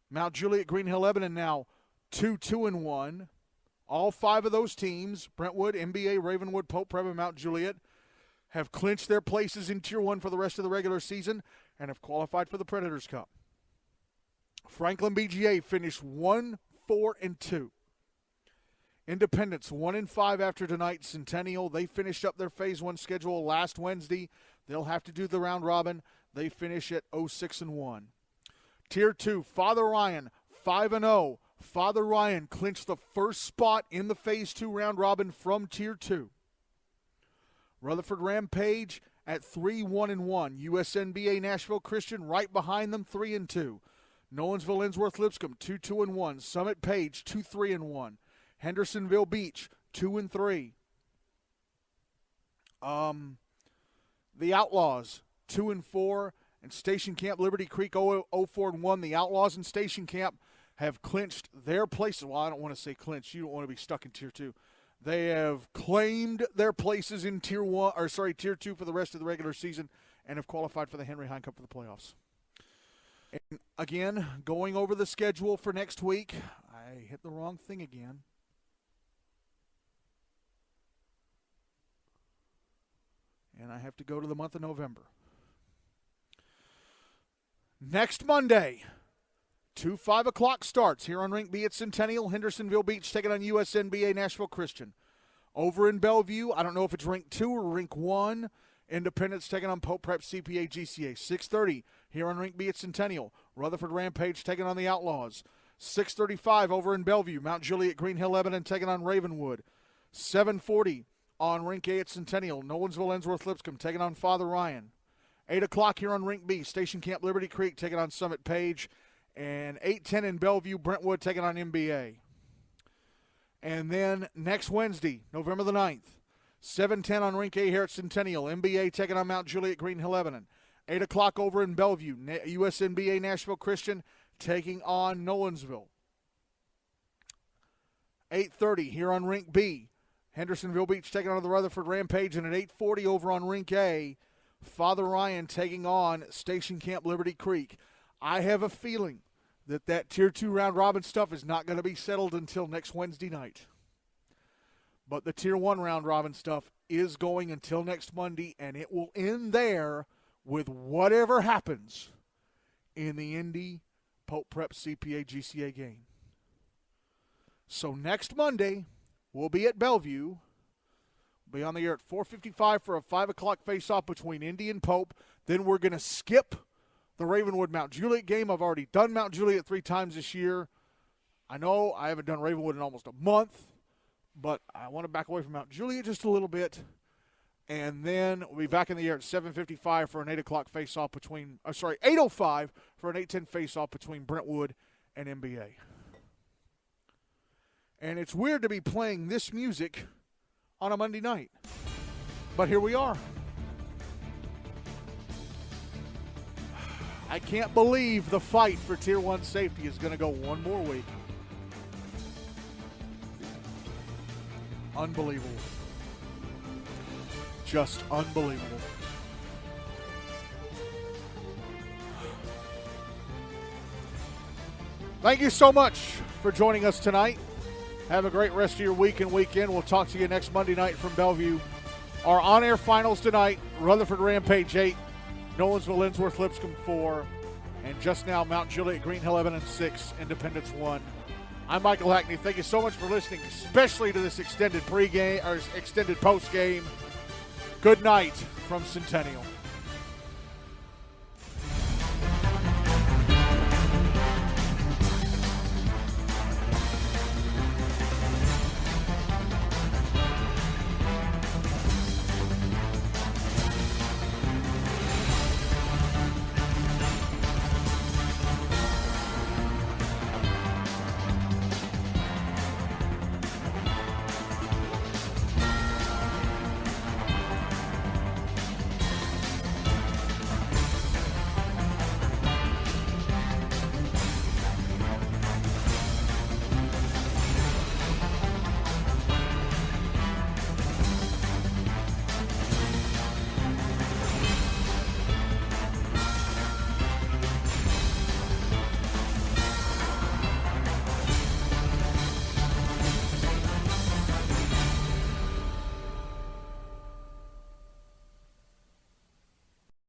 A: Mount Juliet-Green Hill-Lebanon now 2-2-1. All 5 of those teams, Brentwood, MBA, Ravenwood, Pope Prep, and Mount Juliet, have clinched their places in Tier 1 for the rest of the regular season and have qualified for the Predators Cup. Franklin BGA finished 1-4-2. Independence 1-5 after tonight's Centennial. They finished up their Phase 1 schedule last Wednesday. They'll have to do the round robin. They finish at 0-6-1. Tier 2, Father Ryan 5-0. Father Ryan clinched the first spot in the Phase 2 round robin from Tier 2. Rutherford Rampage at 3-1-1. USNBA Nashville Christian right behind them 3-2. Nolensville Ensworth Lipscomb 2-2-1. Summit Page 2-3-1. Hendersonville Beach 2-3. The Outlaws 2-4, and Station Camp Liberty Creek 0-4-1. The Outlaws and Station Camp have clinched their places. Well, I don't want to say clinched. You don't want to be stuck in Tier 2. They have claimed their places in Tier 2 for the rest of the regular season and have qualified for the Henry Hine Cup for the playoffs. And again, going over the schedule for next week, I hit the wrong thing again. And I have to go to the month of November. Next Monday, 2 5 o'clock starts here on Rink B at Centennial. Hendersonville Beach taking on USNBA Nashville Christian. Over in Bellevue, I don't know if it's Rink 2 or Rink 1. Independence taking on Pope Prep CPA GCA. 6:30 here on Rink B at Centennial. Rutherford Rampage taking on the Outlaws. 6:35 over in Bellevue. Mount Juliet-Green Hill-Lebanon taking on Ravenwood. 7:40 on Rink A at Centennial. Nolensville Ensworth Lipscomb taking on Father Ryan. 8 o'clock here on Rink B. Station Camp Liberty Creek taking on Summit Page. And 8:10 in Bellevue, Brentwood taking on MBA. And then next Wednesday, November the 9th, 7:10 on Rink A here at Centennial. MBA taking on Mount Juliet-Green Hill-Lebanon. 8 o'clock over in Bellevue, USNBA Nashville Christian taking on Nolensville. 8:30 here on Rink B. Hendersonville Beach taking on the Rutherford Rampage. And at 8:40 over on Rink A, Father Ryan taking on Station Camp Liberty Creek. I have a feeling that Tier 2 round robin stuff is not going to be settled until next Wednesday night. But the Tier 1 round robin stuff is going until next Monday, and it will end there with whatever happens in the Indy Pope Prep CPA GCA game. So next Monday, we'll be at Bellevue. We'll be on the air at 4:55 for a 5 o'clock face-off between Indy and Pope. Then we're going to skip the Ravenwood Mount Juliet game. I've already done Mount Juliet 3 times this year. I know I haven't done Ravenwood in almost a month, but I want to back away from Mount Juliet just a little bit. And then we'll be back in the air at 7:55 for an 8 o'clock face-off between, 8:05 for an 8:10 face-off between Brentwood and MBA. And it's weird to be playing this music on a Monday night, but here we are. I can't believe the fight for Tier 1 safety is going to go one more week. Unbelievable. Just unbelievable. Thank you so much for joining us tonight. Have a great rest of your week and weekend. We'll talk to you next Monday night from Bellevue. Our on-air finals tonight, Rutherford Rampage 8, Nolensville Ensworth Lipscomb 4, and just now Mount Juliet-Green Hill-Lebanon 6, Independence 1. I'm Michael Hackney. Thank you so much for listening, especially to this extended pregame or extended postgame. Good night from Centennial.